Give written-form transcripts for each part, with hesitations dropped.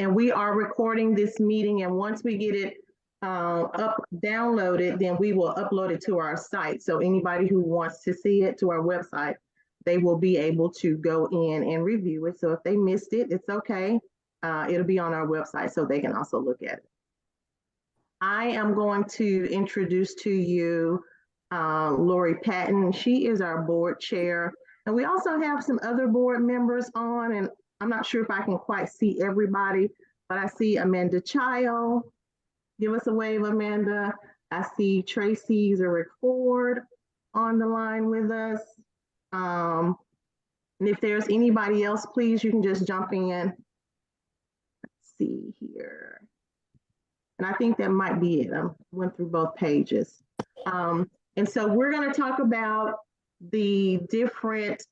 And we are recording this meeting, and once we get it downloaded, then we will upload it to our site. So anybody who wants to see it to our website, they will be able to go in and review it. So if they missed it, it's okay. It'll be on our website so they can also look at it. I am going to introduce to you Lori Patton. She is our board chair. And we also have some other board members on, and I'm not sure if I can quite see everybody, but I see Amanda Child. Give us a wave, Amanda. I see Tracy Zurich Ford on the line with us. And if there's anybody else, please, you can just jump in. Let's see here. And I think that might be it. I went through both pages. And so we're going to talk about the different,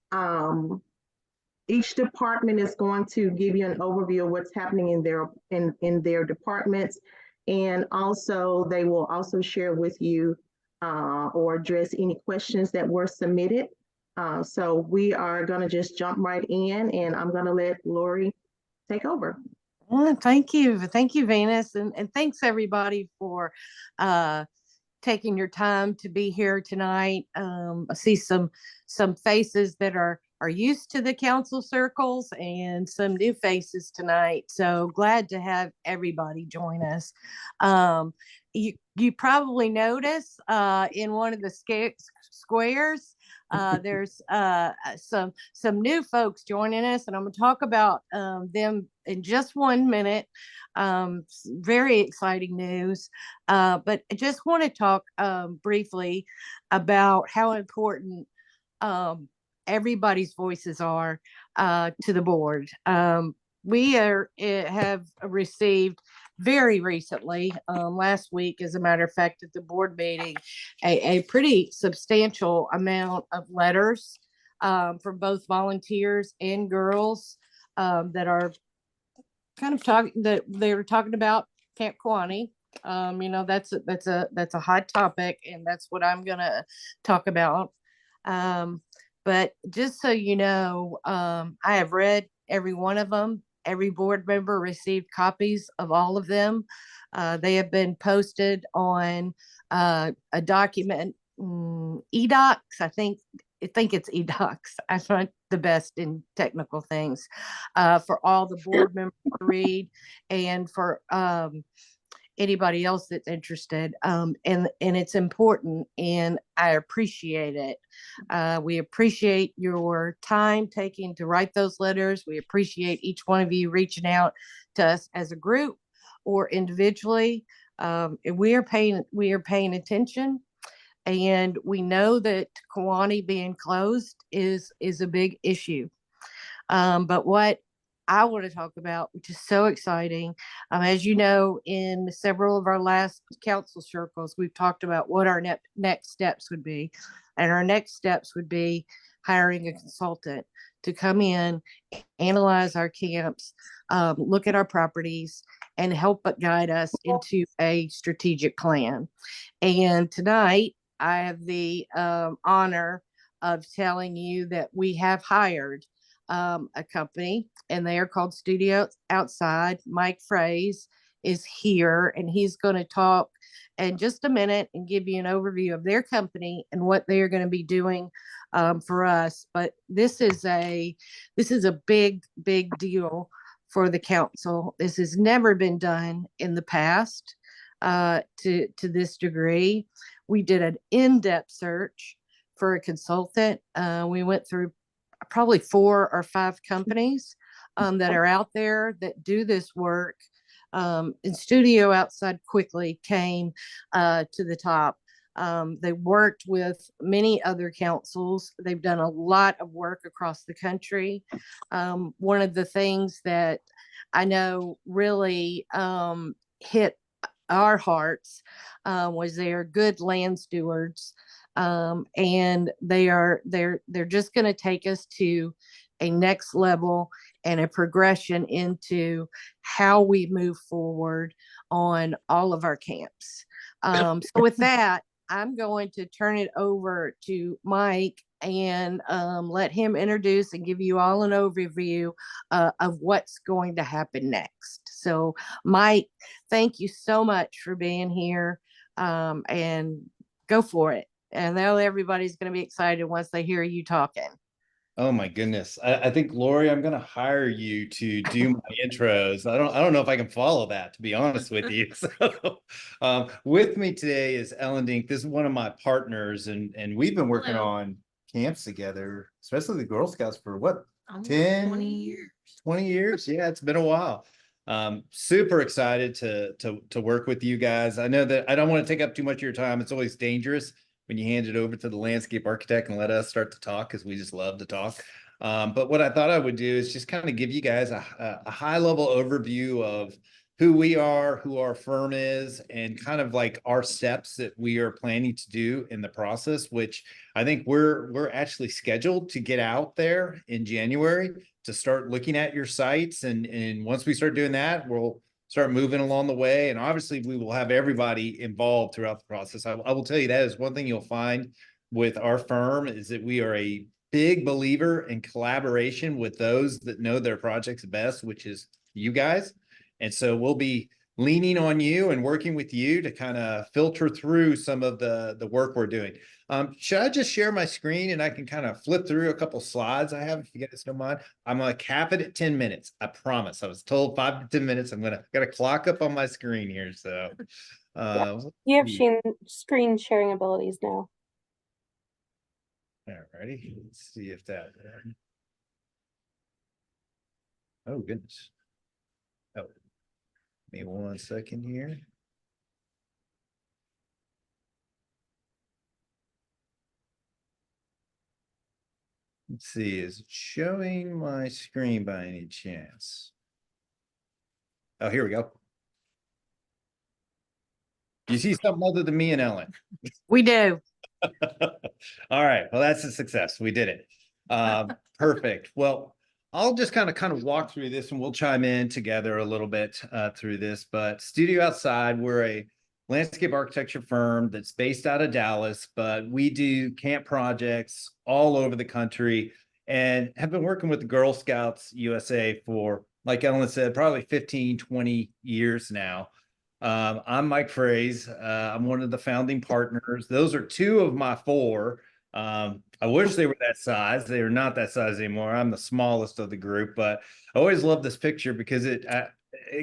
each department is going to give you an overview of what's happening in their departments. And also they will also share with you or address any questions that were submitted. So we are going to just jump right in, and I'm going to let Lori take over. Thank you, Venus, and thanks everybody for taking your time to be here tonight. I see some faces that are used to the council circles and some new faces tonight. So glad to have everybody join us. You probably notice in one of the squares, there's some new folks joining us, and I'm going to talk about them in just 1 minute. Very exciting news, but I just want to talk briefly about how important everybody's voices are to the board. We have received very recently, last week, as a matter of fact, at the board meeting, a pretty substantial amount of letters from both volunteers and girls that are kind of they were talking about Camp Kiwanee. That's a hot topic, and that's what I'm gonna talk about. But just so you know, I have read every one of them. Every board member received copies of all of them. They have been posted on a document, eDocs. I think it's eDocs. I'm not the best in technical things, for all the board members to read, and for anybody else that's interested. And it's important, and I appreciate it. We appreciate your time taking to write those letters. We appreciate each one of you reaching out to us as a group or individually. And we are paying attention, and we know that Kiwanee being closed is a big issue. But what I want to talk about, which is so exciting, as you know, in several of our last council circles, we've talked about what our next steps would be. And our next steps would be hiring a consultant to come in, analyze our camps, look at our properties, and help but guide us into a strategic plan. And tonight, I have the honor of telling you that we have hired a company, and they are called Studio Outside. Mike Fraze is here, and he's going to talk in just a minute and give you an overview of their company and what they are going to be doing for us. But this is a big deal for the council. This has never been done in the past to this degree. We did an in-depth search for a consultant. We went through probably 4 or 5 companies that are out there that do this work. And Studio Outside quickly came to the top. They worked with many other councils. They've done a lot of work across the country. One of the things that I know really hit our hearts was they're good land stewards. And they're just going to take us to a next level and a progression into how we move forward on all of our camps. So with that, I'm going to turn it over to Mike and let him introduce and give you all an overview of what's going to happen next. So, Mike, thank you so much for being here, and go for it. And I know everybody's going to be excited once they hear you talking. Oh my goodness. I think Lori, I'm gonna hire you to do my intros. I don't know if I can follow that, to be honest with you. So with me today is Ellen Dink. This is one of my partners, and we've been working Hello. on camps together, especially the Girl Scouts for what, Almost 10 20 years. 20 years? Yeah, it's been a while. Super excited to work with you guys. I know that I don't want to take up too much of your time. It's always dangerous when you hand it over to the landscape architect and let us start to talk, because we just love to talk. But what I thought I would do is just kind of give you guys a high level overview of who we are, who our firm is, and kind of like our steps that we are planning to do in the process, which I think we're actually scheduled to get out there in January to start looking at your sites. And once we start doing that, we'll start moving along the way. And obviously we will have everybody involved throughout the process. I will tell you that is one thing you'll find with our firm, is that we are a big believer in collaboration with those that know their projects best, which is you guys. And so we'll be leaning on you and working with you to kind of filter through some of the work we're doing. Should I just share my screen and I can kind of flip through a couple slides I have, if you guys don't mind? I'm gonna cap it at 10 minutes. I promise. I was told 5 to 10 minutes. I'm gonna got a clock up on my screen here. So let's You have see. screen sharing abilities now. Alrighty, let's see if that. Oh goodness. Oh, give me 1 second here. Let's see, is it showing my screen by any chance? Oh, here we go. You see something other than me and Ellen? We do. All right, well, that's a success. We did it. Perfect. Well, I'll just kind of walk through this and we'll chime in together a little bit through this. But Studio Outside, we're a landscape architecture firm that's based out of Dallas, but we do camp projects all over the country and have been working with the Girl Scouts USA for, like Ellen said, probably 15, 20 years now. I'm Mike Fraze. I'm one of the founding partners. Those are two of my four. I wish they were that size. They are not that size anymore. I'm the smallest of the group, but I always love this picture because it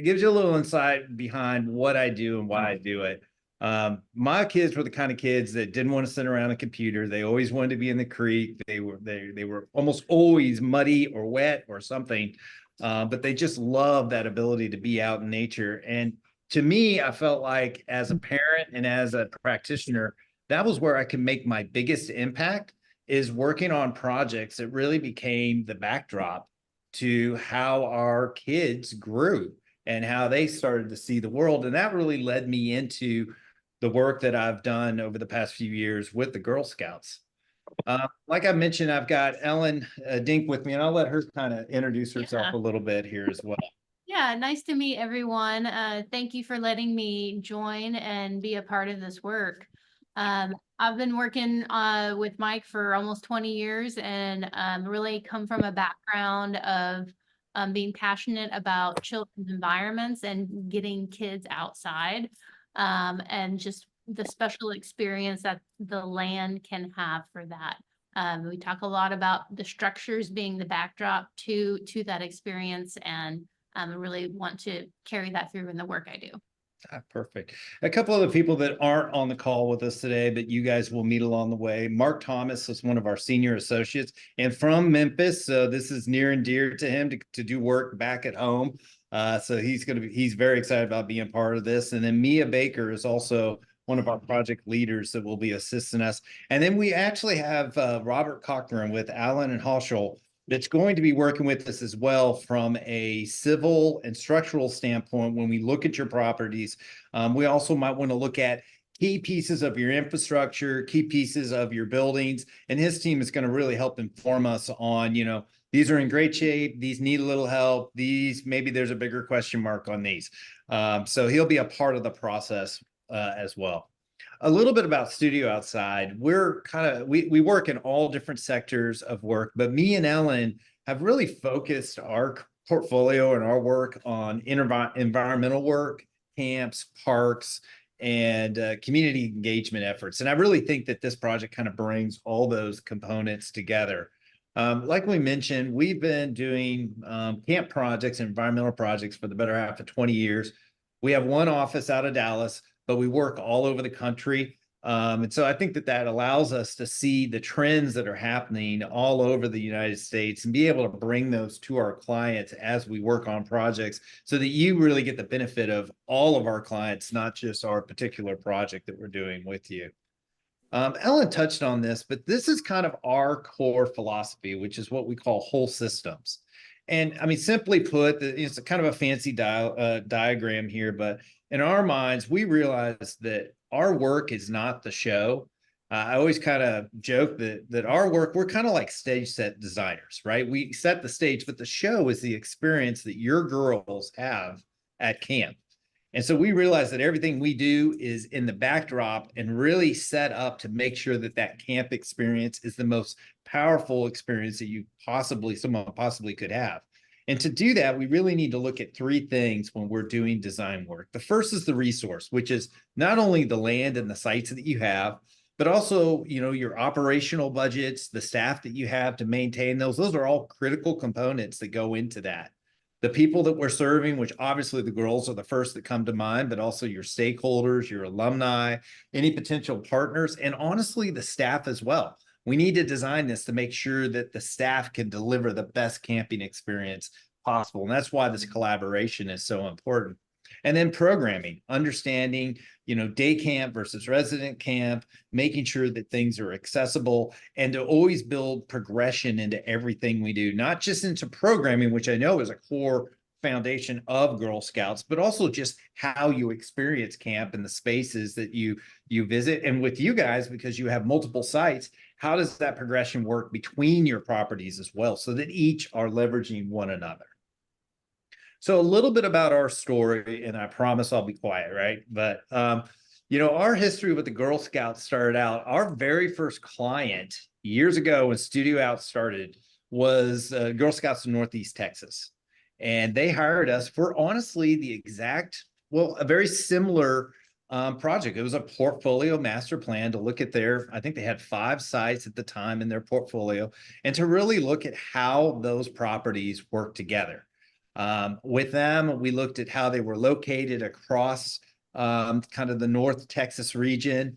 gives you a little insight behind what I do and why I do it. My kids were the kind of kids that didn't want to sit around a computer. They always wanted to be in the creek. They were almost always muddy or wet or something, but they just love that ability to be out in nature. And to me, I felt like as a parent and as a practitioner, that was where I could make my biggest impact, is working on projects that really became the backdrop to how our kids grew and how they started to see the world. And that really led me into the work that I've done over the past few years with the Girl Scouts. Like I mentioned, I've got Ellen Dink with me, and I'll let her kind of introduce herself a little bit here as well. Yeah, nice to meet everyone. Thank you for letting me join and be a part of this work. I've been working with Mike for almost 20 years and really come from a background of being passionate about children's environments and getting kids outside, and just the special experience that the land can have for that. We talk a lot about the structures being the backdrop to that experience, and I really want to carry that through in the work I do. Perfect. A couple of the people that aren't on the call with us today, but you guys will meet along the way. Mark Thomas is one of our senior associates and from Memphis. So this is near and dear to him to do work back at home. So he's very excited about being part of this. And then Mia Baker is also one of our project leaders that will be assisting us. And then we actually have Robert Cochran with Allen and Hoschel that's going to be working with us as well from a civil and structural standpoint. When we look at your properties, we also might want to look at key pieces of your infrastructure, key pieces of your buildings, and his team is going to really help inform us on, these are in great shape, these need a little help, these, maybe there's a bigger question mark on these. So he'll be a part of the process as well. a little bit about Studio Outside. We're we work in all different sectors of work, but me and Ellen have really focused our portfolio and our work on environmental work, camps, parks, and community engagement efforts. And I really think that this project kind of brings all those components together. Like we mentioned, we've been doing camp projects, environmental projects for the better half of 20 years. We have one office out of Dallas, but we work all over the country. And so I think that that allows us to see the trends that are happening all over the United States and be able to bring those to our clients as we work on projects so that you really get the benefit of all of our clients, not just our particular project that we're doing with you. Ellen touched on this, but this is kind of our core philosophy, which is what we call whole systems. And I mean, simply put, it's a kind of a fancy diagram here, but in our minds, we realize that our work is not the show. I always kind of joke that our work, we're kind of like stage set designers, right? We set the stage, but the show is the experience that your girls have at camp. And so we realize that everything we do is in the backdrop and really set up to make sure that that camp experience is the most powerful experience that someone possibly could have. And to do that, we really need to look at three things when we're doing design work. The first is the resource, which is not only the land and the sites that you have, but also, your operational budgets, the staff that you have to maintain those. Those are all critical components that go into that. The people that we're serving, which obviously the girls are the first that come to mind, but also your stakeholders, your alumni, any potential partners, and honestly, the staff as well. We need to design this to make sure that the staff can deliver the best camping experience possible. And that's why this collaboration is so important. And then programming, understanding, day camp versus resident camp, making sure that things are accessible, and to always build progression into everything we do, not just into programming, which I know is a core foundation of Girl Scouts, but also just how you experience camp and the spaces that you visit. And with you guys, because you have multiple sites, how does that progression work between your properties as well, so that each are leveraging one another? So a little bit about our story, and I promise I'll be quiet, right? But, our history with the Girl Scouts started out, our very first client years ago when Studio Out started was Girl Scouts in Northeast Texas. And they hired us for honestly a very similar project. It was a portfolio master plan to look at I think they had 5 sites at the time in their portfolio, and to really look at how those properties work together. With them, we looked at how they were located across kind of the North Texas region.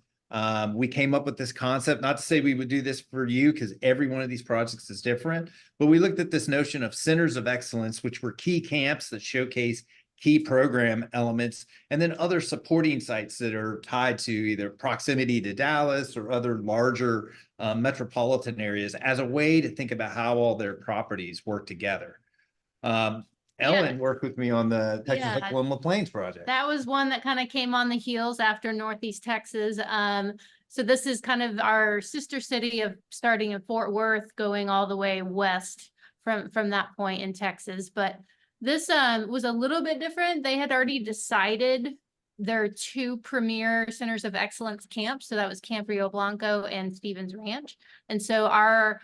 We came up with this concept, not to say we would do this for you, because every one of these projects is different, but we looked at this notion of centers of excellence, which were key camps that showcase key program elements, and then other supporting sites that are tied to either proximity to Dallas or other larger metropolitan areas as a way to think about how all their properties work together. Ellen worked with me on the Texas Oklahoma Plains project. That was one that kind of came on the heels after Northeast Texas. So this is kind of our sister city of starting in Fort Worth, going all the way west from that point in Texas. But this was a little bit different. They had already decided their 2 premier centers of excellence camps. So that was Camp Rio Blanco and Stevens Ranch. And so our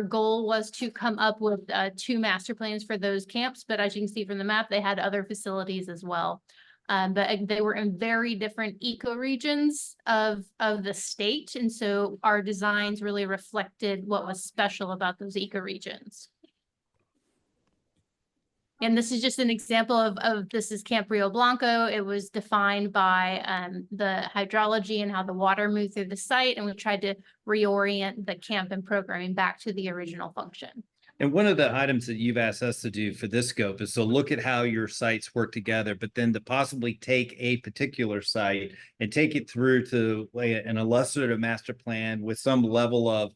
goal was to come up with 2 master plans for those camps, but as you can see from the map, they had other facilities as well. But they were in very different ecoregions of the state, and so our designs really reflected what was special about those ecoregions. And this is just an example of this is Camp Rio Blanco. It was defined by the hydrology and how the water moved through the site. And we tried to reorient the camp and programming back to the original function. And one of the items that you've asked us to do for this scope is to look at how your sites work together, but then to possibly take a particular site and take it through to an illustrative master plan with some level of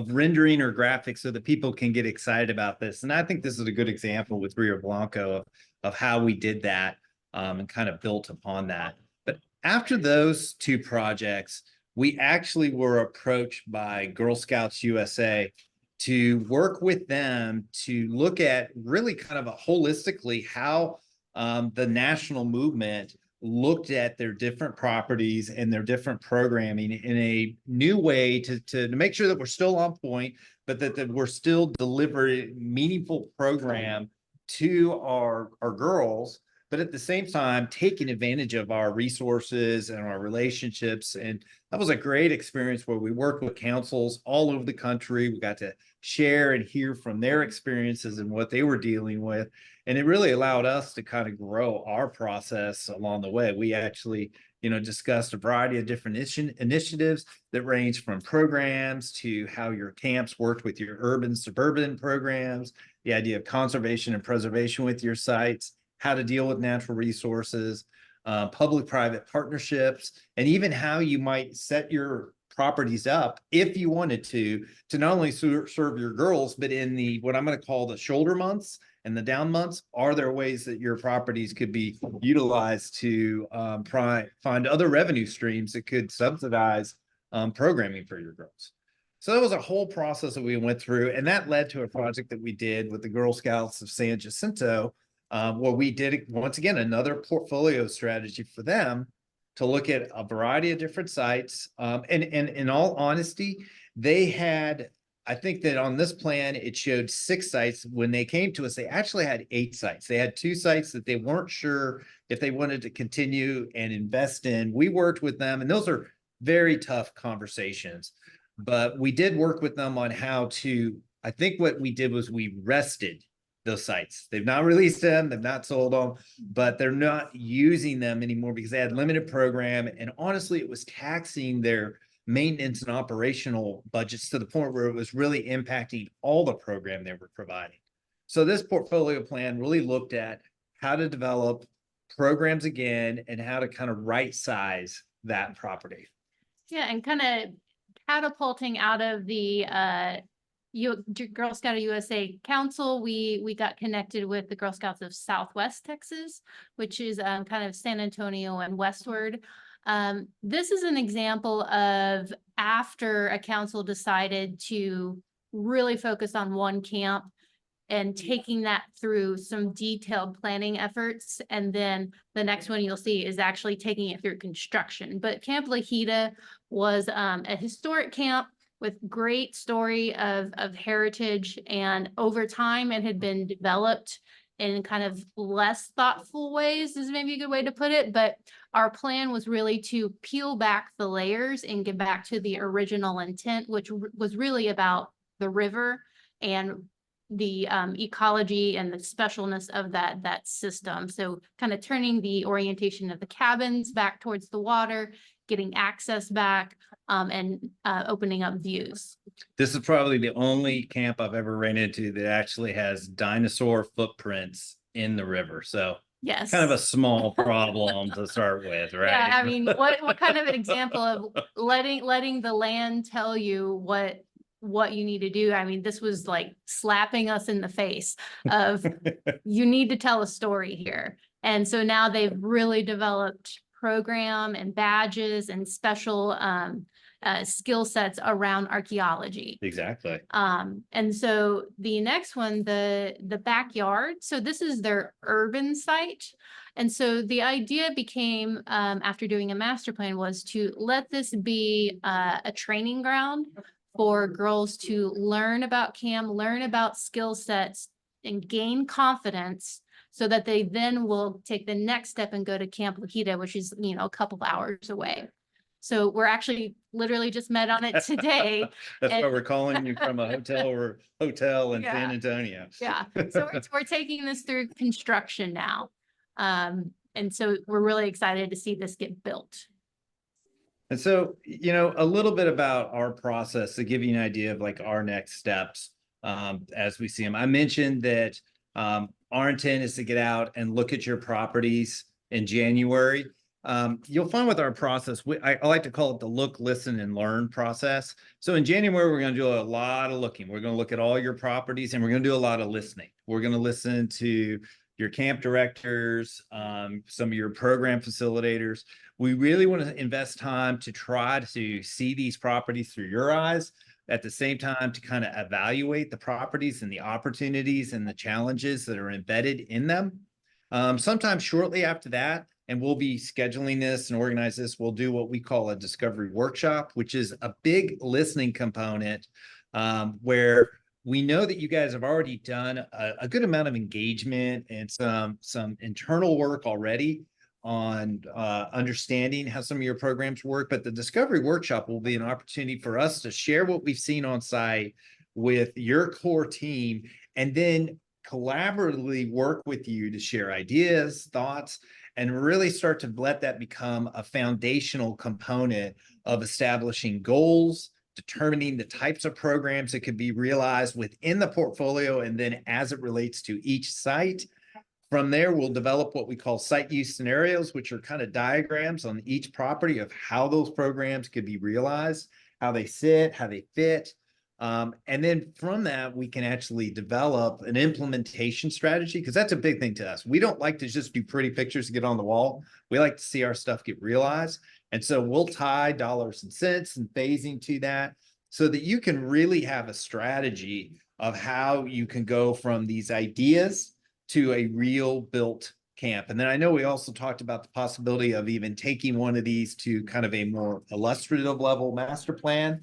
rendering or graphics so that people can get excited about this. And I think this is a good example with Rio Blanco of how we did that and kind of built upon that. But after those 2 projects, we actually were approached by Girl Scouts USA to work with them to look at really kind of holistically how the national movement looked at their different properties and their different programming in a new way to make sure that we're still on point, but that we're still delivering meaningful program to our girls, but at the same time, taking advantage of our resources and our relationships. And that was a great experience where we worked with councils all over the country. We got to share and hear from their experiences and what they were dealing with. And it really allowed us to kind of grow our process along the way. We actually, discussed a variety of different initiatives that range from programs to how your camps worked with your urban, suburban programs, the idea of conservation and preservation with your sites, how to deal with natural resources, public-private partnerships, and even how you might set your properties up if you wanted to not only serve your girls, but in the what I'm going to call the shoulder months and the down months. Are there ways that your properties could be utilized to find other revenue streams that could subsidize programming for your girls? So that was a whole process that we went through, and that led to a project that we did with the Girl Scouts of San Jacinto, where we did, once again, another portfolio strategy for them to look at a variety of different sites. And in all honesty, they had, I think that on this plan, it showed 6 sites. When they came to us, they actually had 8 sites. They had 2 sites that they weren't sure if they wanted to continue and invest in. We worked with them, and those are very tough conversations. But we did work with them on how to, I think what we did was we rested those sites. They've not released them, they've not sold them, but they're not using them anymore because they had limited program. And honestly, it was taxing their maintenance and operational budgets to the point where it was really impacting all the program they were providing. So this portfolio plan really looked at how to develop programs again and how to kind of right size that property. Yeah, and kind of catapulting out of the Girl Scout of USA Council, we got connected with the Girl Scouts of Southwest Texas, which is kind of San Antonio and westward. This is an example of after a council decided to really focus on one camp and taking that through some detailed planning efforts. And then the next one you'll see is actually taking it through construction. But Camp Lajita was a historic camp with great story of heritage. And over time, it had been developed in kind of less thoughtful ways is maybe a good way to put it. But our plan was really to peel back the layers and get back to the original intent, which was really about the river and the ecology and the specialness of that system. So kind of turning the orientation of the cabins back towards the water, getting access back, and opening up views. This is probably the only camp I've ever ran into that actually has dinosaur footprints in the river. So yes, kind of a small problem to start with, right? Yeah, I mean, what kind of an example of letting the land tell you what you need to do? I mean, this was like slapping us in the face of you need to tell a story here. And so now they've really developed program and badges and special skill sets around archaeology. Exactly. And so the next one, the backyard. So this is their urban site. And so the idea became, after doing a master plan, was to let this be a training ground for girls to learn about CAM, learn about skill sets, and gain confidence so that they then will take the next step and go to Camp Lajita, which is, a couple of hours away. So we're actually literally just met on it today. That's why we're calling you from a hotel in San Antonio. Yeah. So we're taking this through construction now. And so we're really excited to see this get built. And so, a little bit about our process to give you an idea of like our next steps as we see them. I mentioned that our intent is to get out and look at your properties in January. You'll find with our process, I like to call it the look, listen, and learn process. So in January, we're going to do a lot of looking. We're going to look at all your properties and we're going to do a lot of listening. We're going to listen to your camp directors, some of your program facilitators. We really want to invest time to try to see these properties through your eyes, at the same time to kind of evaluate the properties and the opportunities and the challenges that are embedded in them. Sometime shortly after that, and we'll be scheduling this and organize this. We'll do what we call a discovery workshop, which is a big listening component, where we know that you guys have already done a good amount of engagement and some internal work already on understanding how some of your programs work. But the discovery workshop will be an opportunity for us to share what we've seen on site with your core team, and then collaboratively work with you to share ideas, thoughts, and really start to let that become a foundational component of establishing goals, determining the types of programs that could be realized within the portfolio, and then as it relates to each site. From there, we'll develop what we call site use scenarios, which are kind of diagrams on each property of how those programs could be realized, how they sit, how they fit. And then from that, we can actually develop an implementation strategy, because that's a big thing to us. We don't like to just do pretty pictures to get on the wall. We like to see our stuff get realized. And so we'll tie dollars and cents and phasing to that, so that you can really have a strategy of how you can go from these ideas to a real built camp. And then I know we also talked about the possibility of even taking one of these to kind of a more illustrative level master plan,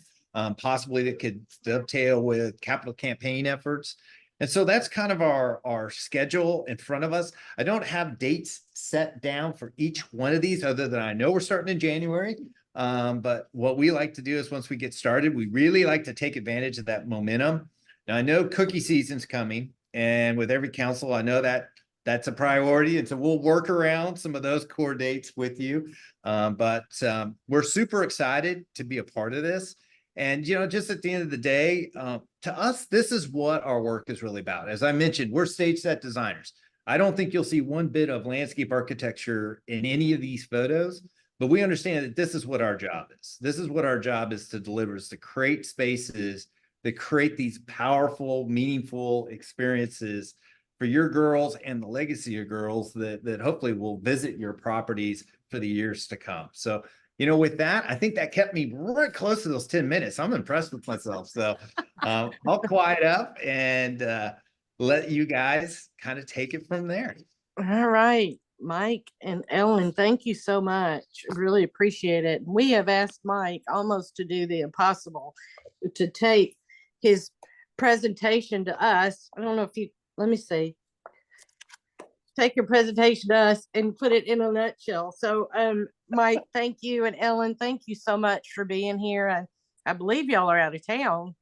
possibly that could dovetail with capital campaign efforts. And so that's kind of our schedule in front of us. I don't have dates set down for each one of these, other than I know we're starting in January. But what we like to do is, once we get started, we really like to take advantage of that momentum. Now, I know cookie season's coming, and with every council, I know that that's a priority. And so we'll work around some of those core dates with you. But we're super excited to be a part of this. And, you know, just at the end of the day, to us, this is what our work is really about. As I mentioned, we're stage set designers. I don't think you'll see one bit of landscape architecture in any of these photos, but we understand that this is what our job is. This is what our job is to deliver, is to create spaces that create these powerful, meaningful experiences for your girls and the legacy of girls that hopefully will visit your properties for the years to come. So, you know, with that, I think that kept me right close to those 10 minutes. I'm impressed with myself. So I'll quiet up and let you guys kind of take it from there. All right, Mike and Ellen, thank you so much. Really appreciate it. We have asked Mike almost to do the impossible, to take his presentation to us. I don't know if you, let me see. Take your presentation to us and put it in a nutshell. So, Mike, thank you. And Ellen, thank you so much for being here. I believe y'all are out of town.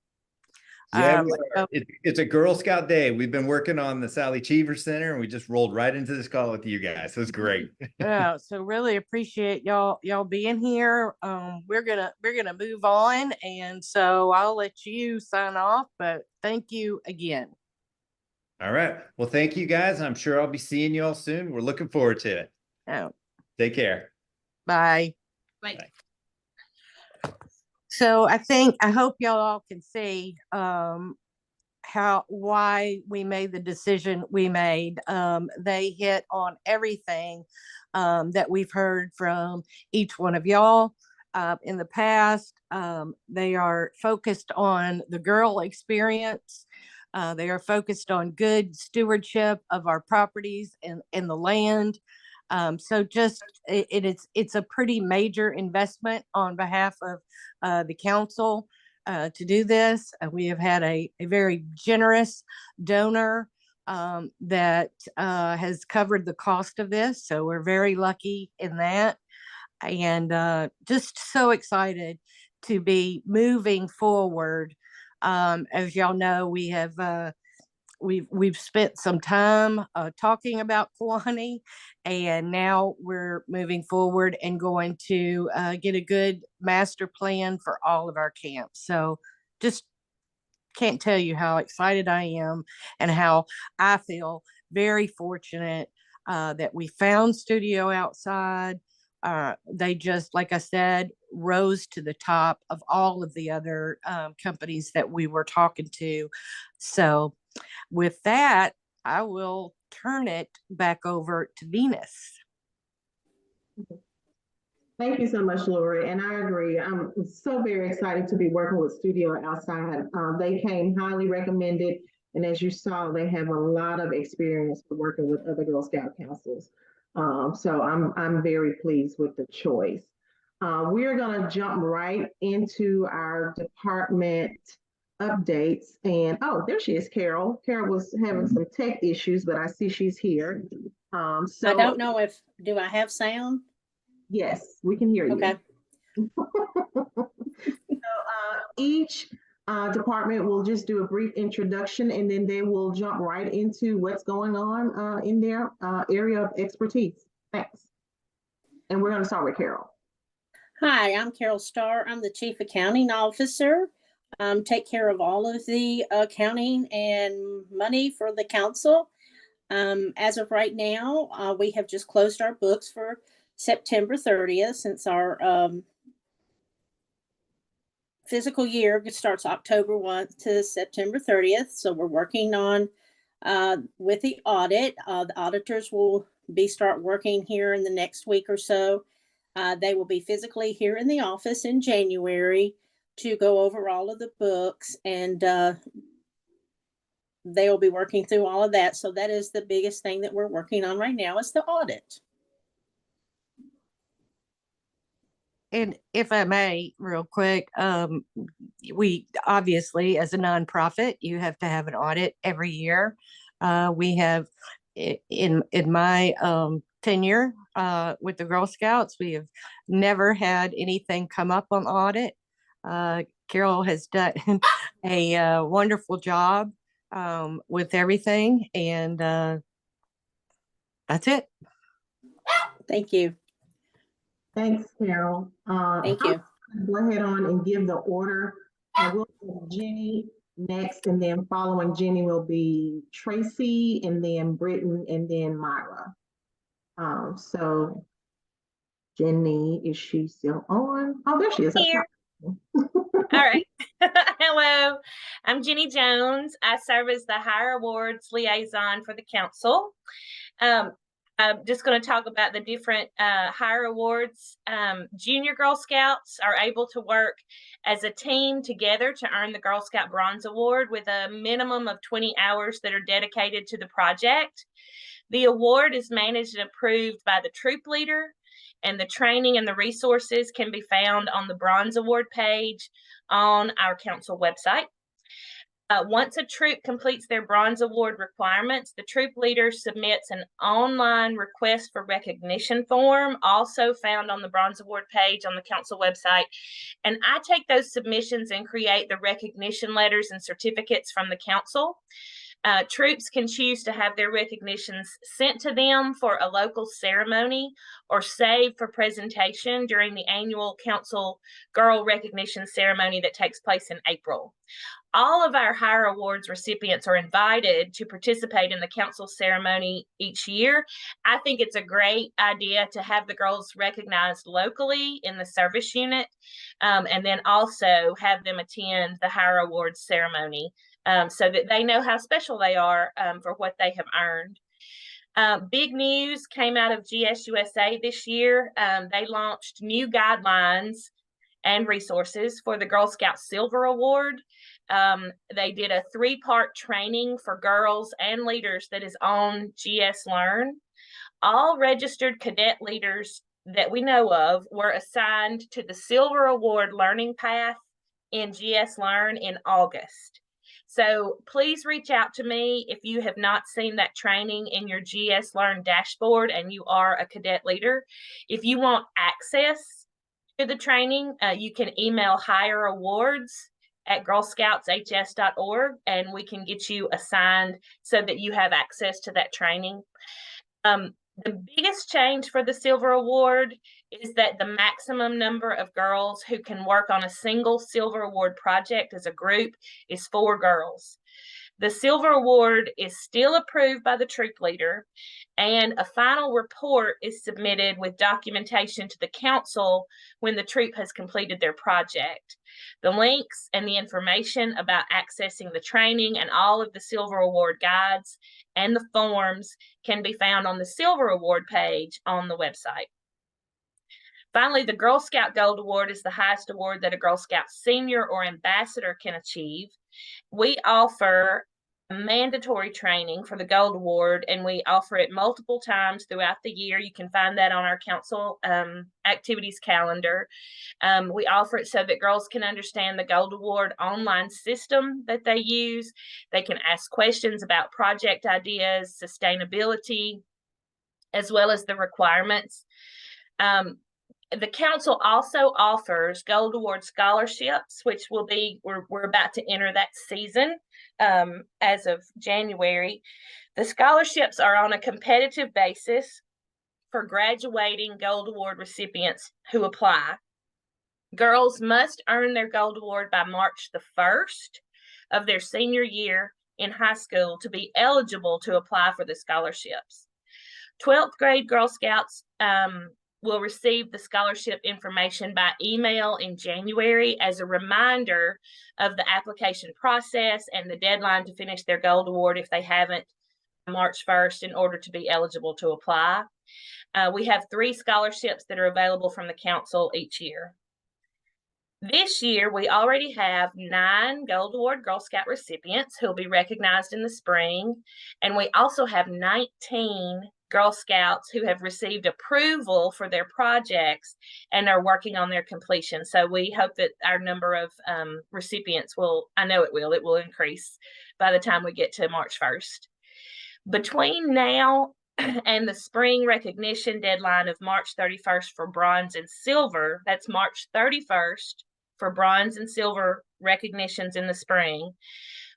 Yeah, it's a Girl Scout day. We've been working on the Sally Cheever Center, and we just rolled right into this call with you guys. It was great. So really appreciate y'all being here. We're gonna move on, and so I'll let you sign off. But thank you again. All right. Well, thank you guys. I'm sure I'll be seeing you all soon. We're looking forward to it. Oh, Take care. bye. Bye. So I hope y'all all can see why we made the decision we made. They hit on everything that we've heard from each one of y'all in the past. They are focused on the girl experience. They are focused on good stewardship of our properties and the land. So just it's a pretty major investment on behalf of the council to do this. We have had a very generous donor that has covered the cost of this. So we're very lucky in that, and just so excited to be moving forward. As y'all know, we've spent some time talking about Kiwani, and now we're moving forward and going to get a good master plan for all of our camps. So just can't tell you how excited I am and how I feel very fortunate that we found Studio Outside. They just, like I said, rose to the top of all of the other companies that we were talking to. So with that, I will turn it back over to Venus. Thank you so much, Lori. And I agree. I'm so very excited to be working with Studio Outside. They came highly recommended. And as you saw, they have a lot of experience for working with other Girl Scout councils. So I'm very pleased with the choice. We're gonna jump right into our department updates. And oh, there she is, Carol. Carol was having some tech issues, but I see she's here. I So don't know if, do I have sound? yes, we can hear you. Okay. Each department will just do a brief introduction and then they will jump right into what's going on in their area of expertise. Thanks. And we're going to start with Carol. Hi, I'm Carol Starr. I'm the Chief Accounting Officer. Take care of all of the accounting and money for the council. As of right now, we have just closed our books for September 30th since our fiscal year starts October 1 to September 30th. So we're working on with the audit. The auditors will start working here in the next week or so. They will be physically here in the office in January to go over all of the books, and they will be working through all of that. So that is the biggest thing that we're working on right now is the audit. And if I may, real quick, we obviously, as a nonprofit, you have to have an audit every year. We have in my tenure with the Girl Scouts, we have never had anything come up on audit. Carol has done a wonderful job with everything, and that's it. Thank you. Thanks, Carol. Thank you. Go ahead on and give the order. We'll have Jenny next, and then following Jenny will be Tracy, and then Britton, and then Myra. So Jenny, is she still on? Oh, there she is. Here. All right. Hello, I'm Jenny Jones. I serve as the Hire Awards Liaison for the Council. I'm just going to talk about the different Hire Awards. Junior Girl Scouts are able to work as a team together to earn the Girl Scout Bronze Award with a minimum of 20 hours that are dedicated to the project. The award is managed and approved by the troop leader, and the training and the resources can be found on the Bronze Award page on our council website. Once a troop completes their Bronze Award requirements, the troop leader submits an online request for recognition form, also found on the Bronze Award page on the council website. And I take those submissions and create the recognition letters and certificates from the council. Troops can choose to have their recognitions sent to them for a local ceremony or saved for presentation during the annual council girl recognition ceremony that takes place in April. All of our Hire Awards recipients are invited to participate in the council ceremony each year. I think it's a great idea to have the girls recognized locally in the service unit, and then also have them attend the Hire Awards ceremony so that they know how special they are for what they have earned. Big news came out of GSUSA this year. They launched new guidelines and resources for the Girl Scout Silver Award. They did a 3-part training for girls and leaders that is on GS Learn. All registered cadet leaders that we know of were assigned to the Silver Award learning path in GS Learn in August. So please reach out to me if you have not seen that training in your GS Learn dashboard and you are a cadet leader. If you want access to the training, you can email hireawards@girlscoutshs.org and we can get you assigned so that you have access to that training. The biggest change for the Silver Award is that the maximum number of girls who can work on a single Silver Award project as a group is 4 girls. The Silver Award is still approved by the troop leader, and a final report is submitted with documentation to the council when the troop has completed their project. The links and the information about accessing the training and all of the Silver Award guides and the forms can be found on the Silver Award page on the website. Finally, the Girl Scout Gold Award is the highest award that a Girl Scout senior or ambassador can achieve. We offer mandatory training for the Gold Award, and we offer it multiple times throughout the year. You can find that on our council activities calendar. We offer it so that girls can understand the Gold Award online system that they use. They can ask questions about project ideas, sustainability, as well as the requirements. The council also offers Gold Award scholarships, which will be, we're about to enter that season as of January. The scholarships are on a competitive basis for graduating Gold Award recipients who apply. Girls must earn their Gold Award by March the 1st of their senior year in high school to be eligible to apply for the scholarships. 12th grade Girl Scouts will receive the scholarship information by email in January as a reminder of the application process and the deadline to finish their Gold Award if they haven't March 1st in order to be eligible to apply. We have 3 scholarships that are available from the council each year. This year, we already have 9 Gold Award Girl Scout recipients who will be recognized in the spring, and we also have 19 Girl Scouts who have received approval for their projects and are working on their completion. So we hope that our number of recipients will, I know it will increase by the time we get to March 1st. Between now and the spring recognition deadline of March 31st for bronze and silver, that's March 31st for bronze and silver recognitions in the spring,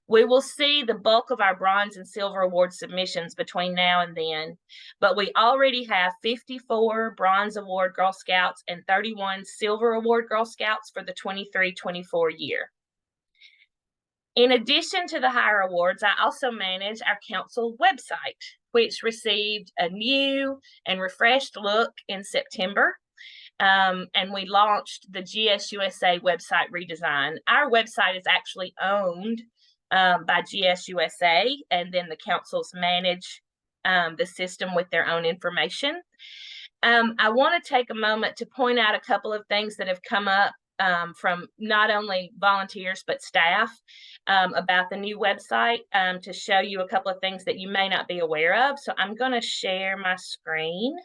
we will see the bulk of our bronze and silver award submissions between now and then, but we already have 54 bronze award Girl Scouts and 31 silver award Girl Scouts for the 23-24 year. In addition to the higher awards, I also manage our council website, which received a new and refreshed look in September. And we launched the GSUSA website redesign. Our website is actually owned by GSUSA, and then the councils manage the system with their own information. I want to take a moment to point out a couple of things that have come up from not only volunteers but staff about the new website to show you a couple of things that you may not be aware of. So I'm going to share my screen.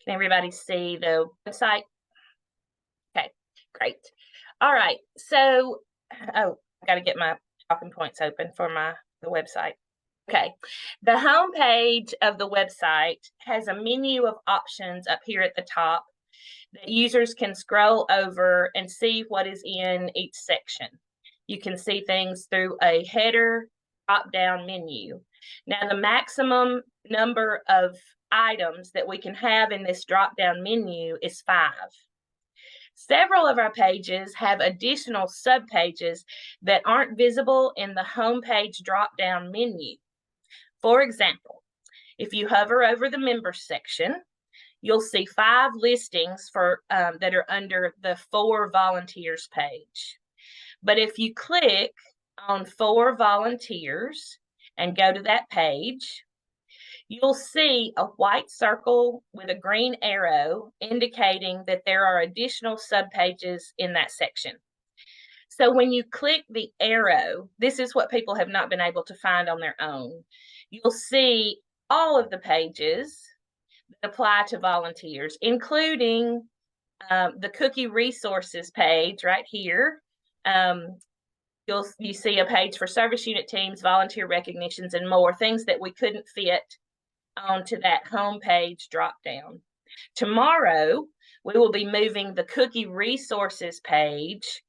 Can everybody see the website? Okay, great. All right, so, oh, I got to get my talking points open for the website. Okay, the home page of the website has a menu of options up here at the top that users can scroll over and see what is in each section. You can see things through a header drop-down menu. Now, the maximum number of items that we can have in this drop-down menu is 5. Several of our pages have additional subpages that aren't visible in the homepage drop-down menu. For example, if you hover over the members section, you'll see 5 listings for that are under the For Volunteers page. But if you click on For Volunteers and go to that page, you'll see a white circle with a green arrow indicating that there are additional subpages in that section. So when you click the arrow, this is what people have not been able to find on their own. You'll see all of the pages that apply to volunteers, including the cookie resources page right here. You see a page for service unit teams, volunteer recognitions, and more, things that we couldn't fit onto that home page drop down. Tomorrow, we will be moving the cookie resources page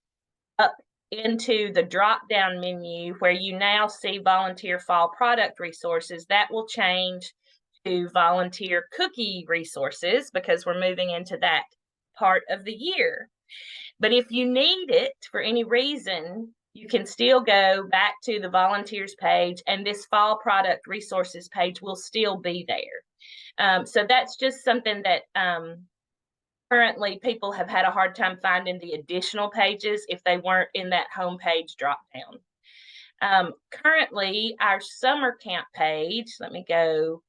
up into the drop down menu where you now see volunteer fall product resources. That will change to volunteer cookie resources because we're moving into that part of the year. But if you need it for any reason, you can still go back to the volunteers page, and this fall product resources page will still be there. So that's just something that currently people have had a hard time finding the additional pages if they weren't in that home page drop down. Currently, our summer camp page, let me go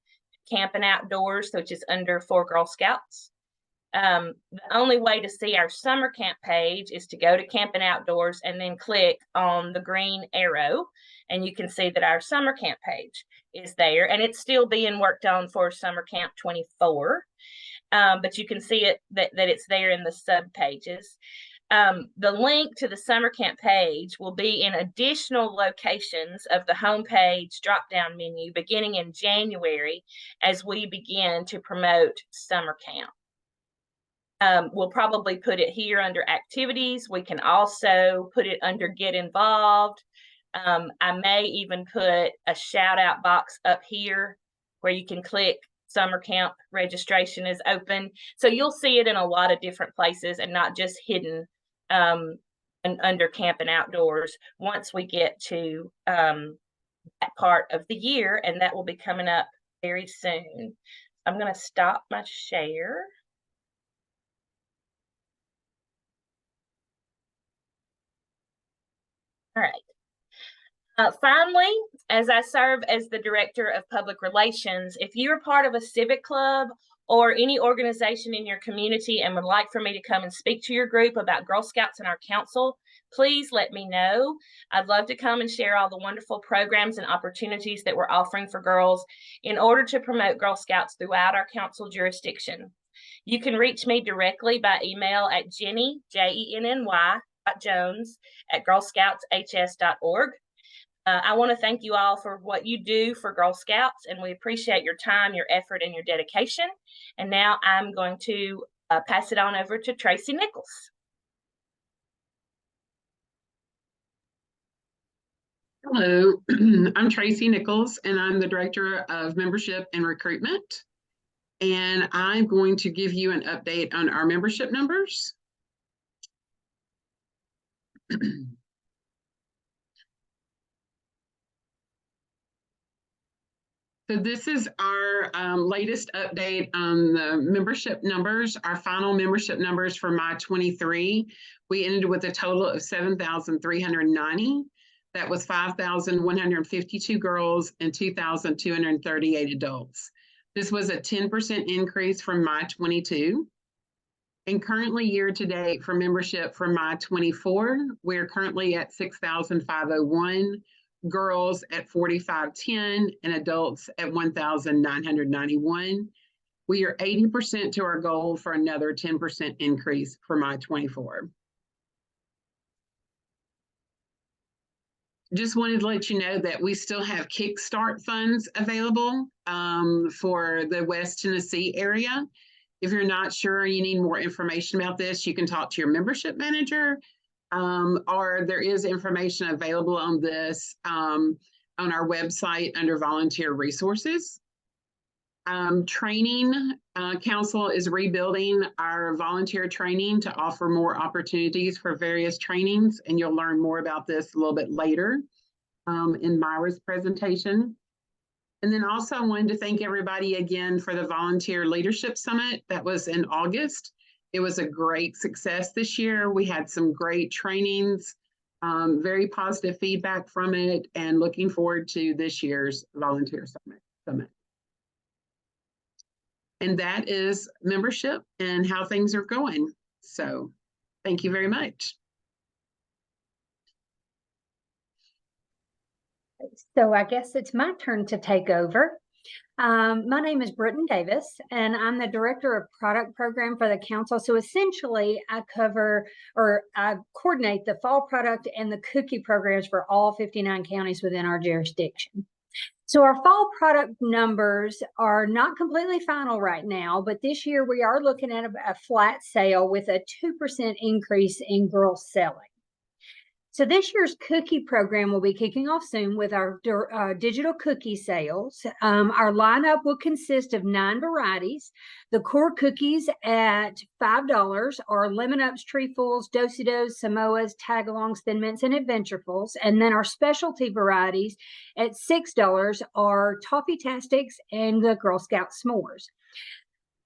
Camp and Outdoors, which is under For Girl Scouts. The only way to see our summer camp page is to go to Camping Outdoors and then click on the green arrow, and you can see that our summer camp page is there, and it's still being worked on for summer camp 24. But you can see it that it's there in the sub pages. The link to the summer camp page will be in additional locations of the homepage drop-down menu beginning in January as we begin to promote summer camp. We'll probably put it here under activities. We can also put it under get involved. I may even put a shout out box up here where you can click summer camp registration is open. So you'll see it in a lot of different places and not just hidden and under Camping Outdoors once we get to that part of the year, and that will be coming up very soon. I'm going to stop my share. All right. Finally, as I serve as the Director of Public Relations, if you're part of a civic club or any organization in your community and would like for me to come and speak to your group about Girl Scouts and our council, please let me know. I'd love to come and share all the wonderful programs and opportunities that we're offering for girls in order to promote Girl Scouts throughout our council jurisdiction. You can reach me directly by email at Jenny, Jenny, Jones@girlscoutshs.org. I want to thank you all for what you do for Girl Scouts, and we appreciate your time, your effort, and your dedication. And now I'm going to pass it on over to Tracy Nichols. Hello, I'm Tracy Nichols, and I'm the Director of Membership and Recruitment. And I'm going to give you an update on our membership numbers. So this is our latest update on the membership numbers, our final membership numbers for my 23. We ended with a total of 7,390. That was 5,152 girls and 2,238 adults. This was a 10% increase from my 22. And currently year to date for membership for my 24, we're currently at 6,501. Girls at 4,510 and adults at 1,991. We are 80% to our goal for another 10% increase for my 24. Just wanted to let you know that we still have Kickstart funds available for the West Tennessee area. If you're not sure, you need more information about this, you can talk to your membership manager. Or there is information available on this on our website under volunteer resources. Training Council is rebuilding our volunteer training to offer more opportunities for various trainings, and you'll learn more about this a little bit later in Myra's presentation. And then also I wanted to thank everybody again for the Volunteer Leadership Summit that was in August. It was a great success this year. We had some great trainings, very positive feedback from it, and looking forward to this year's Volunteer Summit. And that is membership and how things are going. So thank you very much. So I guess it's my turn to take over. My name is Britton Davis, and I'm the Director of Product Program for the Council. So essentially, I coordinate the fall product and the cookie programs for all 59 counties within our jurisdiction. So our fall product numbers are not completely final right now, but this year we are looking at a flat sale with a 2% increase in girls selling. So this year's cookie program will be kicking off soon with our digital cookie sales. Our lineup will consist of 9 varieties. The core cookies at $5 are Lemon Ups, Treefuls, Do-si-dos, Samoas, Tagalongs, Thin Mints, and Adventurefuls. And then our specialty varieties at $6 are Toffee-tastics and the Girl Scout S'mores.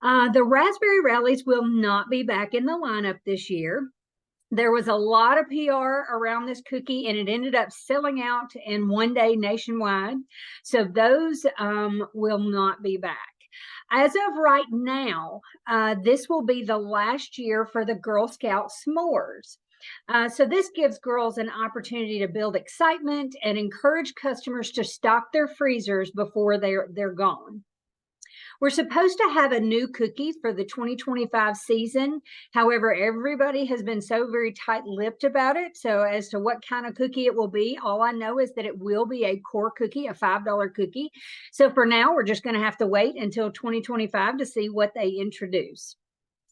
The Raspberry Rallies will not be back in the lineup this year. There was a lot of PR around this cookie, and it ended up selling out in one day nationwide. So those will not be back. As of right now, this will be the last year for the Girl Scout s'mores. So this gives girls an opportunity to build excitement and encourage customers to stock their freezers before they're gone. We're supposed to have a new cookie for the 2025 season. However, everybody has been so very tight-lipped about it. So as to what kind of cookie it will be, all I know is that it will be a core cookie, a $5 cookie. So for now, we're just going to have to wait until 2025 to see what they introduce.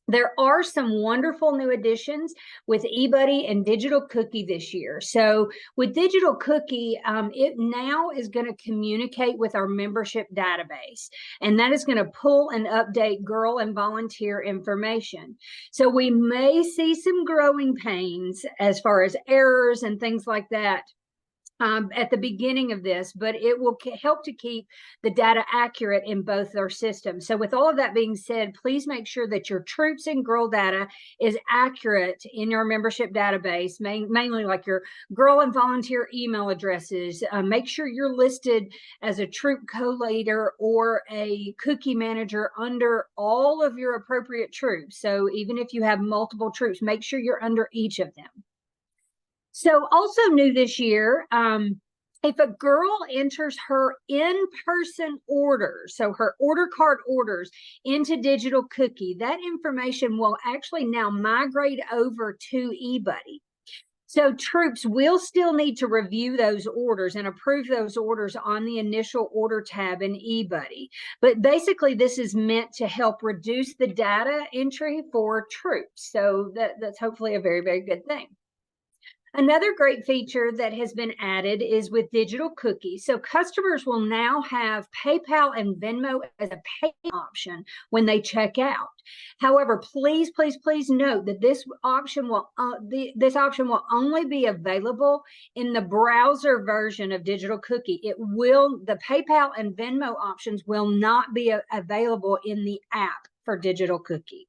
There are some wonderful new additions with eBuddy and Digital Cookie this year. So with Digital Cookie, it now is going to communicate with our membership database, and that is going to pull and update girl and volunteer information. So we may see some growing pains as far as errors and things like that at the beginning of this, but it will help to keep the data accurate in both our systems. So with all of that being said, please make sure that your troops and girl data is accurate in your membership database, mainly like your girl and volunteer email addresses. Make sure you're listed as a troop co-leader or a cookie manager under all of your appropriate troops. So even if you have multiple troops, make sure you're under each of them. So also new this year, if a girl enters her in-person orders, so her order card orders into Digital Cookie, that information will actually now migrate over to eBuddy. So troops will still need to review those orders and approve those orders on the initial order tab in eBuddy. But basically, this is meant to help reduce the data entry for troops. So that's hopefully a very, very good thing. Another great feature that has been added is with Digital Cookie. So customers will now have PayPal and Venmo as a pay option when they check out. However, please note that this option will only be available in the browser version of Digital Cookie. The PayPal and Venmo options will not be available in the app for Digital Cookie.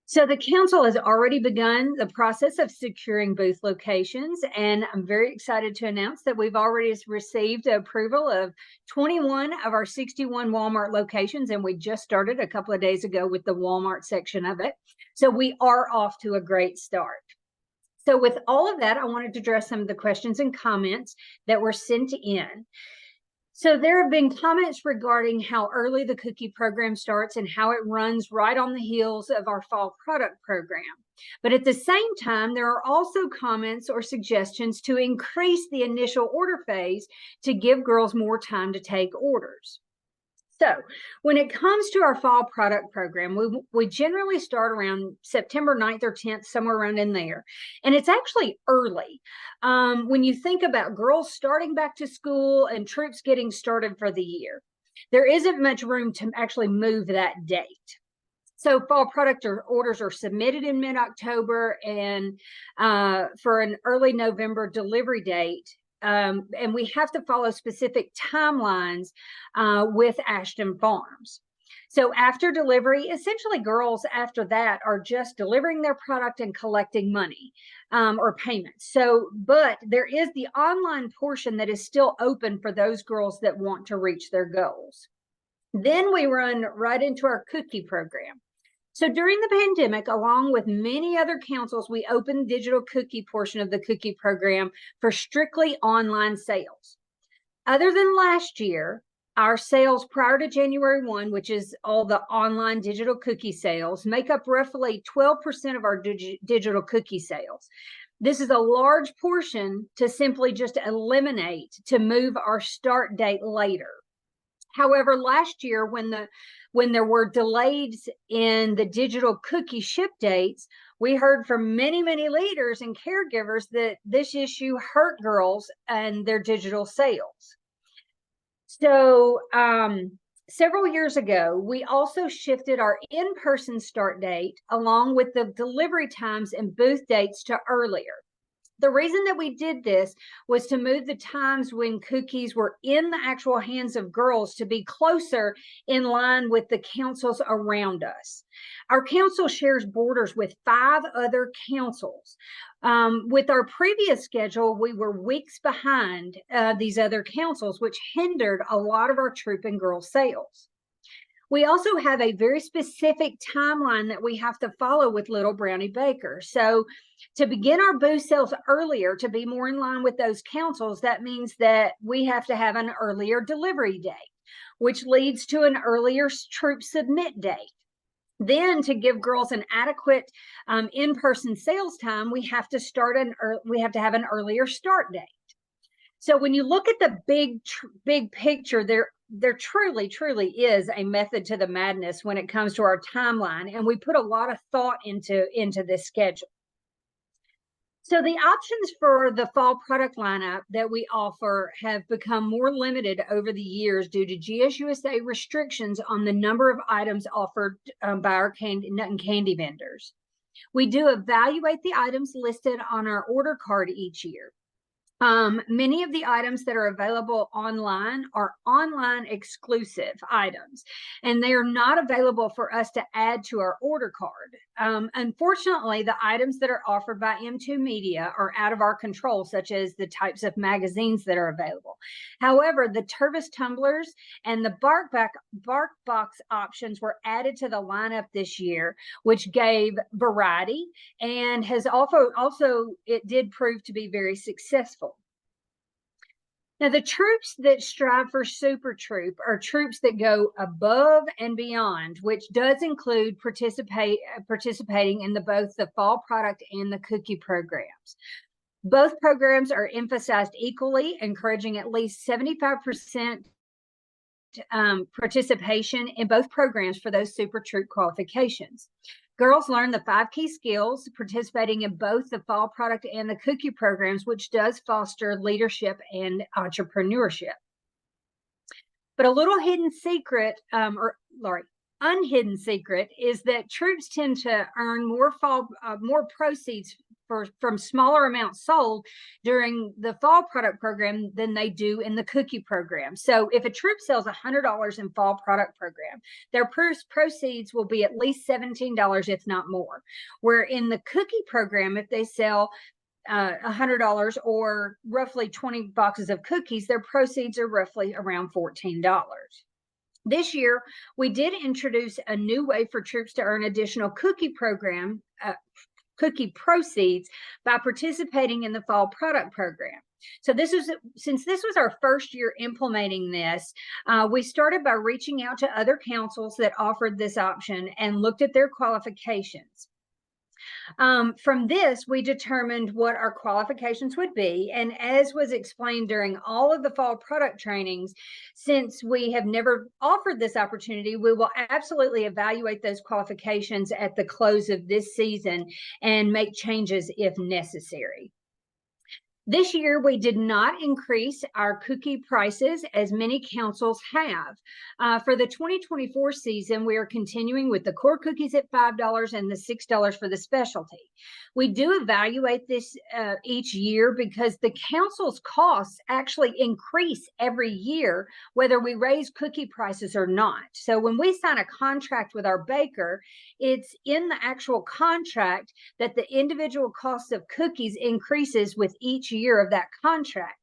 So the council has already begun the process of securing booth locations, and I'm very excited to announce that we've already received approval of 21 of our 61 Walmart locations, and we just started a couple of days ago with the Walmart section of it. So we are off to a great start. So with all of that, I wanted to address some of the questions and comments that were sent in. So there have been comments regarding how early the cookie program starts and how it runs right on the heels of our fall product program. But at the same time, there are also comments or suggestions to increase the initial order phase to give girls more time to take orders. So when it comes to our fall product program, we generally start around September 9th or 10th, somewhere around in there. And it's actually early. When you think about girls starting back to school and troops getting started for the year, there isn't much room to actually move that date. So fall product orders are submitted in mid-October and for an early November delivery date. And we have to follow specific timelines with Ashton Farms. So after delivery, essentially girls after that are just delivering their product and collecting money or payments. But there is the online portion that is still open for those girls that want to reach their goals. Then we run right into our cookie program. So during the pandemic, along with many other councils, we opened the Digital Cookie portion of the cookie program for strictly online sales. Other than last year, our sales prior to January 1, which is all the online digital cookie sales, make up roughly 12% of our digital cookie sales. This is a large portion to simply just eliminate to move our start date later. However, last year, when there were delays in the digital cookie ship dates, we heard from many, many leaders and caregivers that this issue hurt girls and their digital sales. So several years ago, we also shifted our in-person start date along with the delivery times and booth dates to earlier. The reason that we did this was to move the times when cookies were in the actual hands of girls to be closer in line with the councils around us. Our council shares borders with 5 other councils. With our previous schedule, we were weeks behind these other councils, which hindered a lot of our troop and girl sales. We also have a very specific timeline that we have to follow with Little Brownie Baker. So to begin our booth sales earlier, to be more in line with those councils, that means that we have to have an earlier delivery date, which leads to an earlier troop submit date. Then to give girls an adequate in-person sales time, we have to have an earlier start date. So when you look at the big picture, there truly is a method to the madness when it comes to our timeline, and we put a lot of thought into this schedule. So the options for the fall product lineup that we offer have become more limited over the years due to GSUSA restrictions on the number of items offered by our nut and candy vendors. We do evaluate the items listed on our order card each year. Many of the items that are available online are online exclusive items, and they are not available for us to add to our order card. Unfortunately, the items that are offered by M2 Media are out of our control, such as the types of magazines that are available. However, the Tervis tumblers and the Bark Box options were added to the lineup this year, which gave variety and has also it did prove to be very successful. Now, the troops that strive for Super Troop are troops that go above and beyond, which does include participating in both the fall product and the cookie programs. Both programs are emphasized equally, encouraging at least 75% participation in both programs for those Super Troop qualifications. Girls learn the 5 key skills participating in both the fall product and the cookie programs, which does foster leadership and entrepreneurship. But a little hidden secret, unhidden secret, is that troops tend to earn more proceeds from smaller amounts sold during the fall product program than they do in the cookie program. So if a troop sells $100 in fall product program, their proceeds will be at least $17, if not more. Where in the cookie program, if they sell $100 or roughly 20 boxes of cookies, their proceeds are roughly around $14. This year, we did introduce a new way for troops to earn additional cookie proceeds by participating in the fall product program. So since this was our first year implementing this, we started by reaching out to other councils that offered this option and looked at their qualifications. From this, we determined what our qualifications would be. And as was explained during all of the fall product trainings, since we have never offered this opportunity, we will absolutely evaluate those qualifications at the close of this season and make changes if necessary. This year, we did not increase our cookie prices as many councils have. For the 2024 season, we are continuing with the core cookies at $5 and the $6 for the specialty. We do evaluate this each year because the council's costs actually increase every year, whether we raise cookie prices or not. So when we sign a contract with our baker, it's in the actual contract that the individual cost of cookies increases with each year of that contract.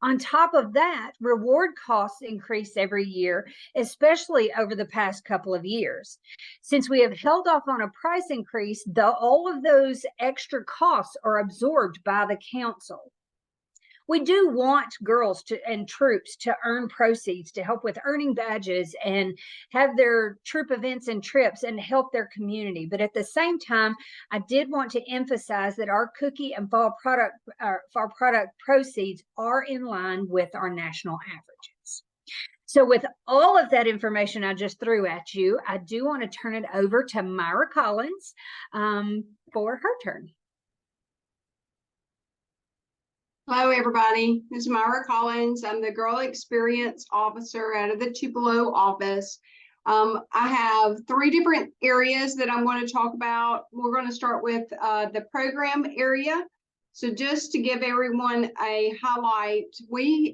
On top of that, reward costs increase every year, especially over the past couple of years. Since we have held off on a price increase, all of those extra costs are absorbed by the council. We do want girls and troops to earn proceeds to help with earning badges and have their troop events and trips and help their community. But at the same time, I did want to emphasize that our cookie and fall product proceeds are in line with our national averages. So with all of that information I just threw at you, I do want to turn it over to Myra Collins for her turn. Hello, everybody. This is Myra Collins. I'm the Girl Experience Officer out of the Tupelo office. I have 3 different areas that I'm going to talk about. We're going to start with the program area. So just to give everyone a highlight,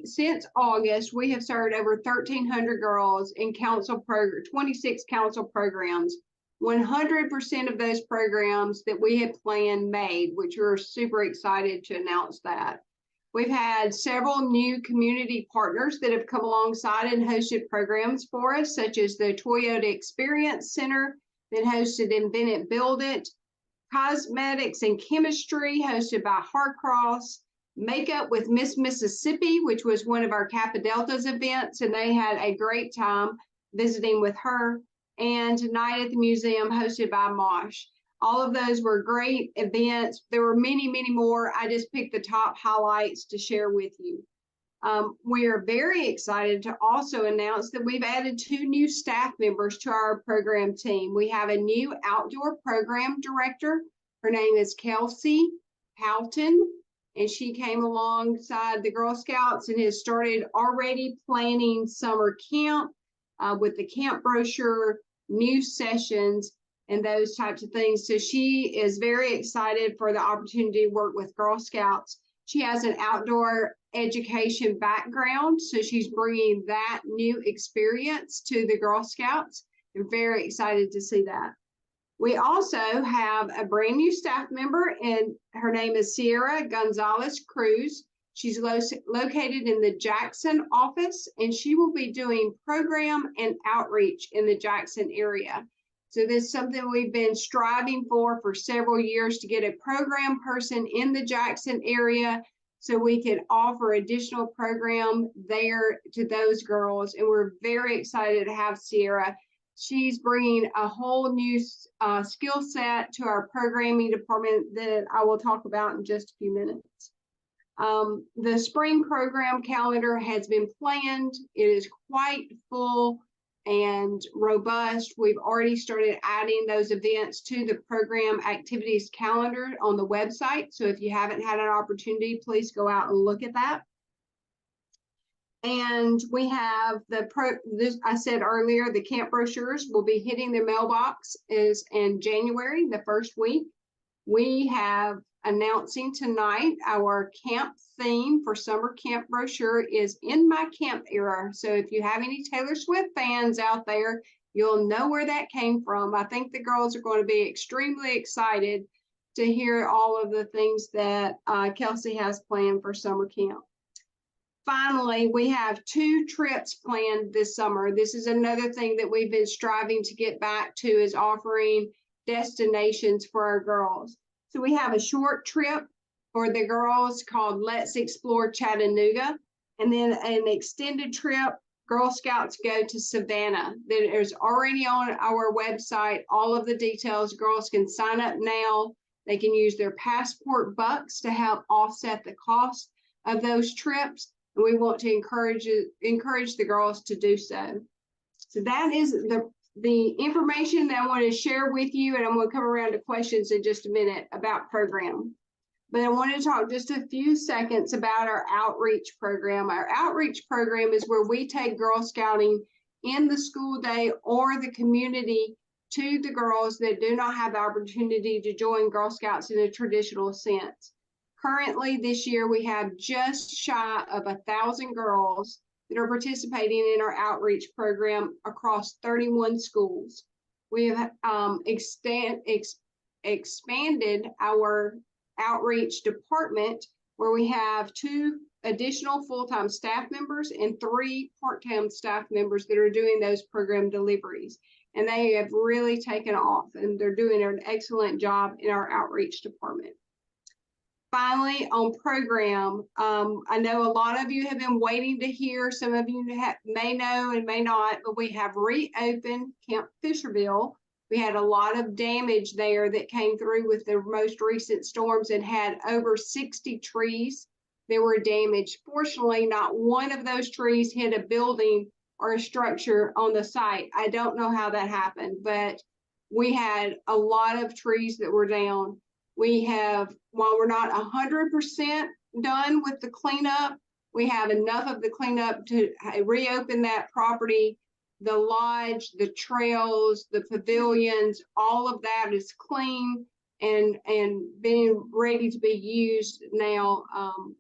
since August, we have served over 1,300 girls in 26 council programs. 100% of those programs that we had planned made, which we're super excited to announce that. We've had several new community partners that have come alongside and hosted programs for us, such as the Toyota Experience Center that hosted Invent It, Build It, Cosmetics and Chemistry hosted by Harcross, Makeup with Miss Mississippi, which was one of our Kappa Deltas events, and they had a great time visiting with her, and Night at the Museum hosted by Mosh. All of those were great events. There were many, many more. I just picked the top highlights to share with you. We are very excited to also announce that we've added 2 new staff members to our program team. We have a new outdoor program director. Her name is Kelsey Houghton, and she came alongside the Girl Scouts and has started already planning summer camp with the camp brochure, new sessions, and those types of things. So she is very excited for the opportunity to work with Girl Scouts. She has an outdoor education background, so she's bringing that new experience to the Girl Scouts. I'm very excited to see that. We also have a brand new staff member, and her name is Sierra Gonzalez Cruz. She's located in the Jackson office, and she will be doing program and outreach in the Jackson area. So this is something we've been striving for several years, to get a program person in the Jackson area so we can offer additional program there to those girls. And we're very excited to have Sierra. She's bringing a whole new skill set to our programming department that I will talk about in just a few minutes. The spring program calendar has been planned. It is quite full and robust. We've already started adding those events to the program activities calendar on the website. So if you haven't had an opportunity, please go out and look at that. And we have I said earlier, the camp brochures will be hitting the mailbox is in January, the first week. We have announcing tonight our camp theme for summer camp brochure is In My Camp Era. So if you have any Taylor Swift fans out there, you'll know where that came from. I think the girls are going to be extremely excited to hear all of the things that Kelsey has planned for summer camp. Finally, we have 2 trips planned this summer. This is another thing that we've been striving to get back to, is offering destinations for our girls. So we have a short trip for the girls called Let's Explore Chattanooga, and then an extended trip, Girl Scouts Go to Savannah. That is already on our website. All of the details, girls can sign up now. They can use their passport bucks to help offset the cost of those trips. And we want to encourage the girls to do so. So that is the information that I want to share with you, and I'm going to come around to questions in just a minute about program. But I want to talk just a few seconds about our outreach program. Our outreach program is where we take Girl Scouting in the school day or the community to the girls that do not have the opportunity to join Girl Scouts in a traditional sense. Currently, this year, we have just shy of 1,000 girls that are participating in our outreach program across 31 schools. We have expanded our outreach department, where we have 2 additional full-time staff members and 3 part-time staff members that are doing those program deliveries. And they have really taken off, and they're doing an excellent job in our outreach department. Finally, on program, I know a lot of you have been waiting to hear. Some of you may know and may not, but we have reopened Camp Fisherville. We had a lot of damage there that came through with the most recent storms, and had over 60 trees that were damaged. Fortunately, not one of those trees hit a building or a structure on the site. I don't know how that happened, but we had a lot of trees that were down. We have, while we're not 100% done with the cleanup, we have enough of the cleanup to reopen that property. The lodge, the trails, the pavilions, all of that is clean and being ready to be used now.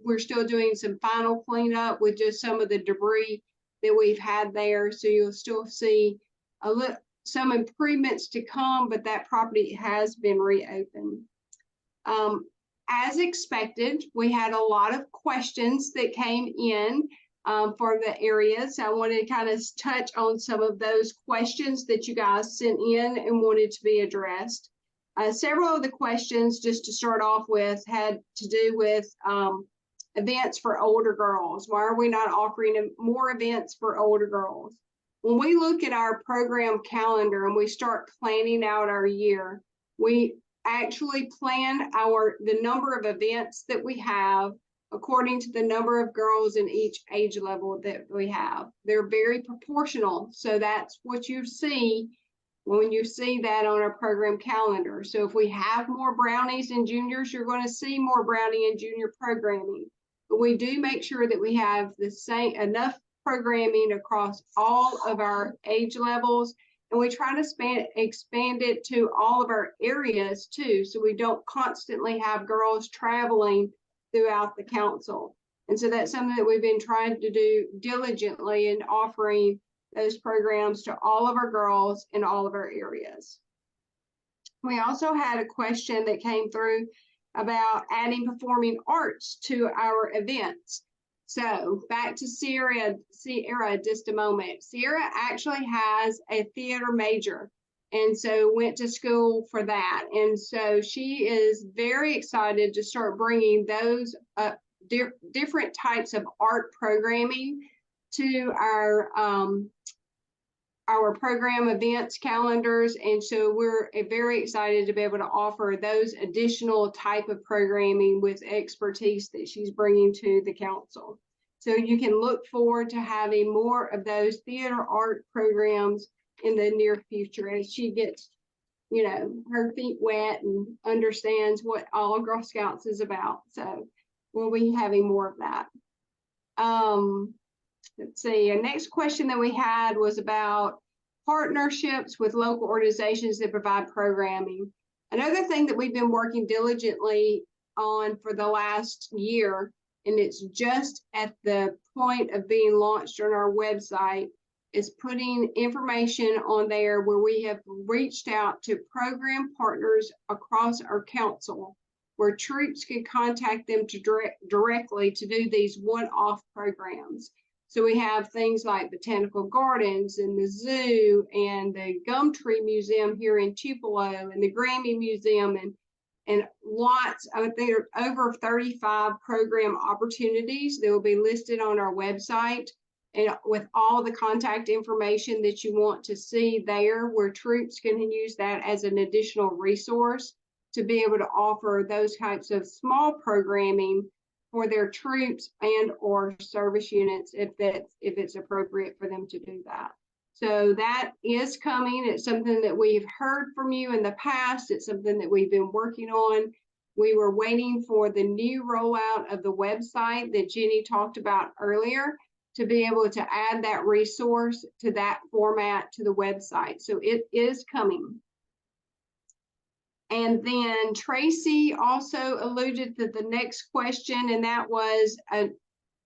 We're still doing some final cleanup with just some of the debris that we've had there. So you'll still see some improvements to come, but that property has been reopened. as expected, we had a lot of questions that came in for the areas. I wanted to kind of touch on some of those questions that you guys sent in and wanted to be addressed. Several of the questions, just to start off with, had to do with events for older girls. Why are we not offering more events for older girls? When we look at our program calendar and we start planning out our year, we actually plan the number of events that we have according to the number of girls in each age level that we have. They're very proportional. So that's what you see when you see that on our program calendar. So if we have more brownies and juniors, you're going to see more brownie and junior programming. But we do make sure that we have the same enough programming across all of our age levels, and we try to expand it to all of our areas too, so we don't constantly have girls traveling throughout the council. And so that's something that we've been trying to do diligently in offering those programs to all of our girls in all of our areas. We also had a question that came through about adding performing arts to our events. So back to Sierra just a moment. Sierra actually has a theater major, and so went to school for that. And so she is very excited to start bringing those different types of art programming to our program events calendars. And so we're very excited to be able to offer those additional type of programming with expertise that she's bringing to the council. So you can look forward to having more of those theater art programs in the near future as she gets, you know, her feet wet and understands what all Girl Scouts is about. So we'll be having more of that. Let's see, our next question that we had was about partnerships with local organizations that provide programming. Another thing that we've been working diligently on for the last year, and it's just at the point of being launched on our website, is putting information on there where we have reached out to program partners across our council, where troops can contact them directly to do these one-off programs. So we have things like Botanical Gardens and the zoo and the Gumtree Museum here in Tupelo and the Grammy Museum and lots, I think there are over 35 program opportunities that will be listed on our website, and with all the contact information that you want to see there, where troops can use that as an additional resource to be able to offer those types of small programming for their troops and or service units if it's appropriate for them to do that. So that is coming. It's something that we've heard from you in the past. It's something that we've been working on. We were waiting for the new rollout of the website that Jenny talked about earlier to be able to add that resource to that format to the website. So it is coming. And then Tracy also alluded to the next question, and that was,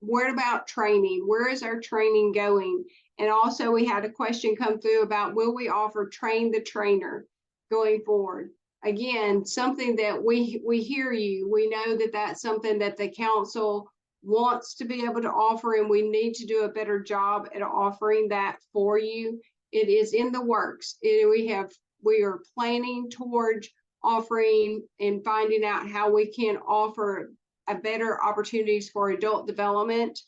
what about training? Where is our training going? And also we had a question come through about, will we offer Train the Trainer going forward? Again, something that we hear you. We know that that's something that the council wants to be able to offer, and we need to do a better job at offering that for you. It is in the works. We are planning towards offering and finding out how we can offer a better opportunities for adult development,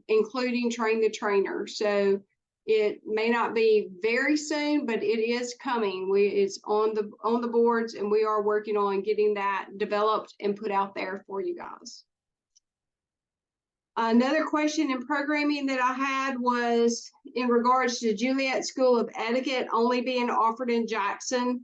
including Train the Trainer. So it may not be very soon, but it is coming. It's on the boards, and we are working on getting that developed and put out there for you guys. Another question in programming that I had was in regards to Juliet School of Etiquette only being offered in Jackson.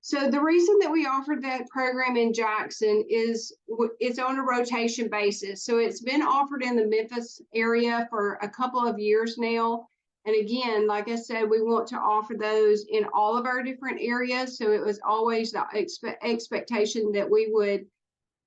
So the reason that we offered that program in Jackson is it's on a rotation basis. So it's been offered in the Memphis area for a couple of years now. And again, like I said, we want to offer those in all of our different areas. So it was always the expectation that we would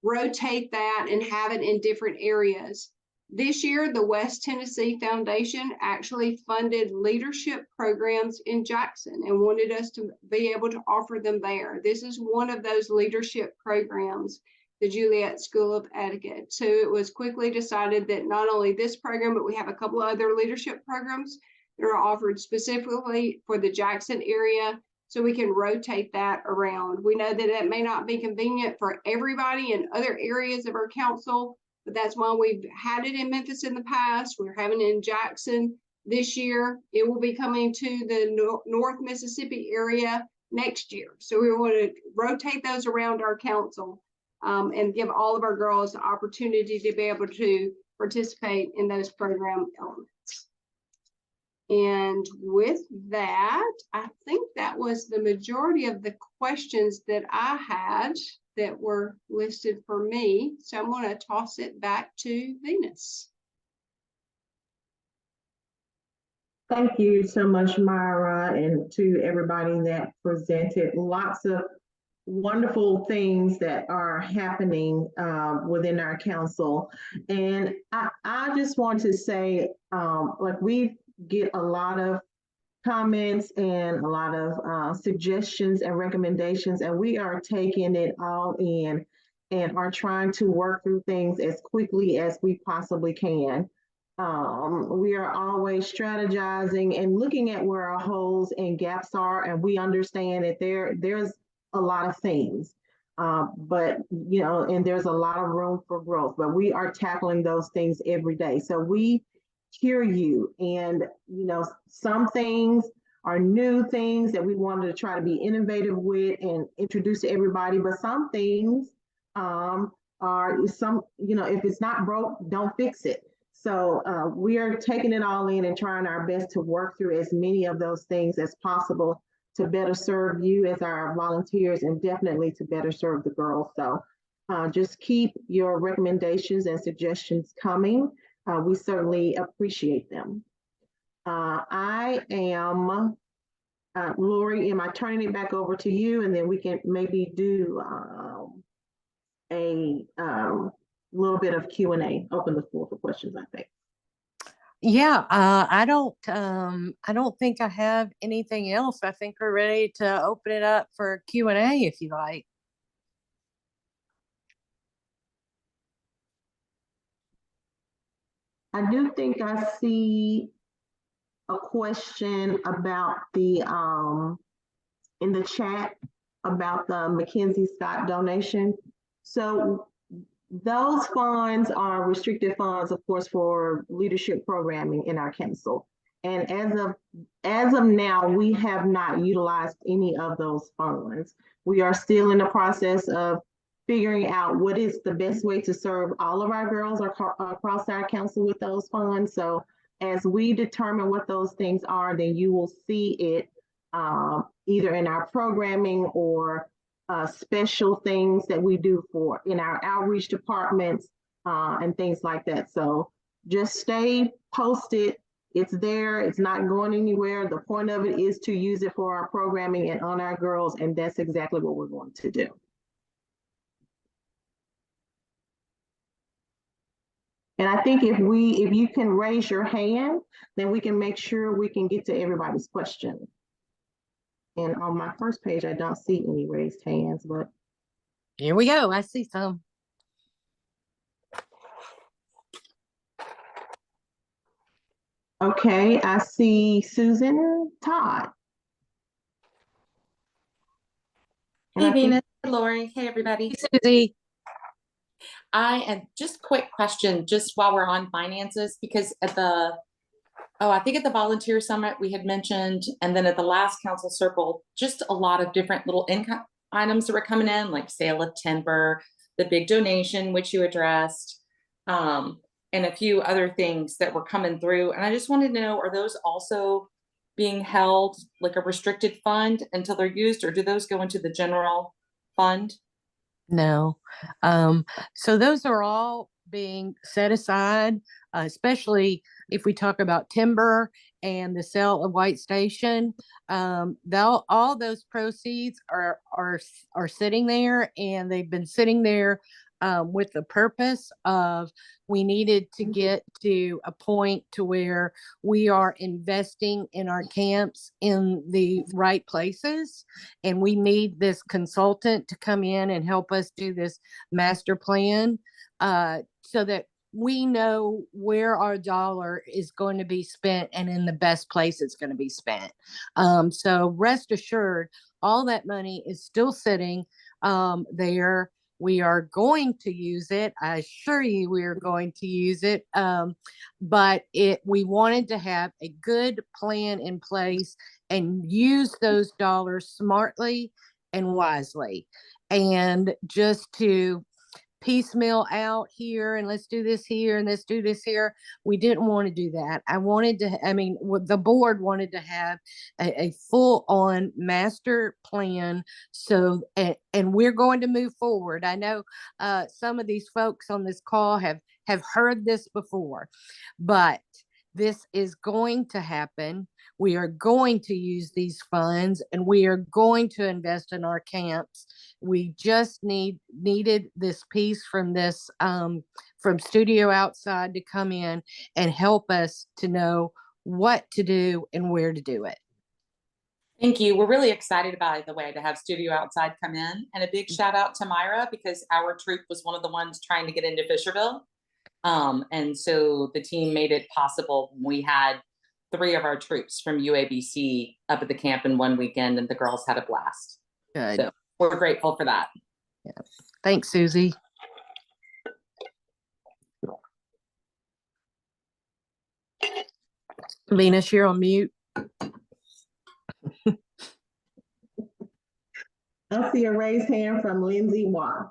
rotate that and have it in different areas. This year, the West Tennessee Foundation actually funded leadership programs in Jackson and wanted us to be able to offer them there. This is one of those leadership programs the Juliet School of Etiquette. So it was quickly decided that not only this program, but we have a couple of other leadership programs that are offered specifically for the Jackson area, so we can rotate that around. We know that it may not be convenient for everybody in other areas of our council, but that's why we've had it in Memphis in the past. We're having it in Jackson this year. It will be coming to the North Mississippi area next year. So we want to rotate those around our council and give all of our girls the opportunity to be able to participate in those program elements. And with that, I think that was the majority of the questions that I had that were listed for me. So I'm going to toss it back to Venus. Thank you so much, Myra, and to everybody that presented. Lots of wonderful things that are happening within our council. And I just want to say, like, we get a lot of comments and a lot of suggestions and recommendations, and we are taking it all in and are trying to work through things as quickly as we possibly can. We are always strategizing and looking at where our holes and gaps are, and we understand that there's a lot of things, but and there's a lot of room for growth, but we are tackling those things every day. So we hear you, and some things are new things that we wanted to try to be innovative with and introduce to everybody, but some things are if it's not broke, don't fix it. So we are taking it all in and trying our best to work through as many of those things as possible to better serve you as our volunteers, and definitely to better serve the girls. So just keep your recommendations and suggestions coming. We certainly appreciate them. I am, Lori, am I turning it back over to you, and then we can maybe do a little bit of Q&A, open the floor for questions, I think. Yeah, I don't think I have anything else. I think we're ready to open it up for Q&A if you like. I do think I see a question about the in the chat about the Mackenzie Scott donation. So those funds are restricted funds, of course, for leadership programming in our council. And as of now, we have not utilized any of those funds. We are still in the process of figuring out what is the best way to serve all of our girls across our council with those funds. So as we determine what those things are, then you will see it either in our programming or special things that we do in our outreach departments and things like that. So just stay posted. It's there. It's not going anywhere. The point of it is to use it for our programming and on our girls, and that's exactly what we're going to do. And I think if you can raise your hand, then we can make sure we can get to everybody's question. And on my first page, I don't see any raised hands, but. Here we go. I see some. Okay, I see Susan Todd. Hey, Venus. Hey, Lori. Hey, everybody. Hey, Susie. I had just a quick question, just while we're on finances, because at I think at the volunteer summit we had mentioned, and then at the last council circle, just a lot of different little income items that were coming in, like sale of timber, the big donation, which you addressed, and a few other things that were coming through. And I just wanted to know, are those also being held like a restricted fund until they're used, or do those go into the general fund? No. So those are all being set aside, especially if we talk about timber and the sale of White Station. All those proceeds are sitting there, and they've been sitting there with the purpose of we needed to get to a point to where we are investing in our camps in the right places. And we need this consultant to come in and help us do this master plan so that we know where our dollar is going to be spent and in the best place it's going to be spent. So rest assured, all that money is still sitting there. We are going to use it. I assure you we are going to use it. But we wanted to have a good plan in place and use those dollars smartly and wisely. And just to piecemeal out here and let's do this here and let's do this here. We didn't want to do that. The board wanted to have a full on master plan. So, and we're going to move forward. I know some of these folks on this call have heard this before, but this is going to happen. We are going to use these funds and we are going to invest in our camps. We just needed this piece from this from Studio Outside to come in and help us to know what to do and where to do it. Thank you. We're really excited, by the way, to have Studio Outside come in, and a big shout out to Myra, because our troop was one of the ones trying to get into Fisherville. And so the team made it possible. We had 3 of our troops from UABC up at the camp in one weekend, and the girls had a blast. Good. So we're grateful for that. Yeah. Thanks, Susie. Venus, you're on mute. I see a raised hand from Lindsay Waugh.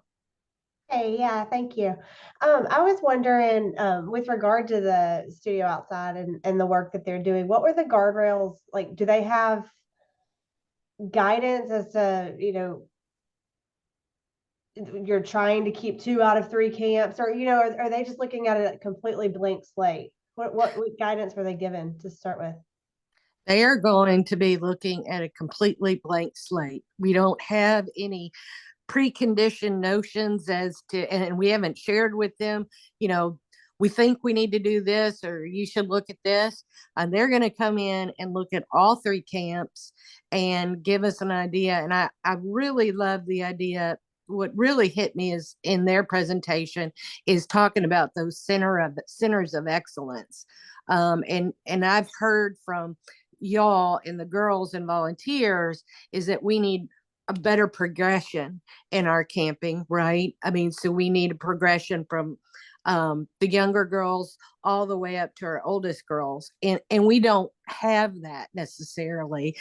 Hey, yeah, thank you. I was wondering, with regard to the Studio Outside and the work that they're doing, what were the guardrails like? Do they have guidance as to, you're trying to keep 2 out of 3 camps, or, are they just looking at a completely blank slate? What guidance were they given to start with? They are going to be looking at a completely blank slate. We don't have any preconditioned notions as to, and we haven't shared with them, we think we need to do this, or you should look at this. And they're going to come in and look at all 3 camps and give us an idea. And I really love the idea. What really hit me is in their presentation is talking about those centers of excellence. And I've heard from y'all and the girls and volunteers is that we need a better progression in our camping, right? So we need a progression from the younger girls all the way up to our oldest girls. And we don't have that necessarily.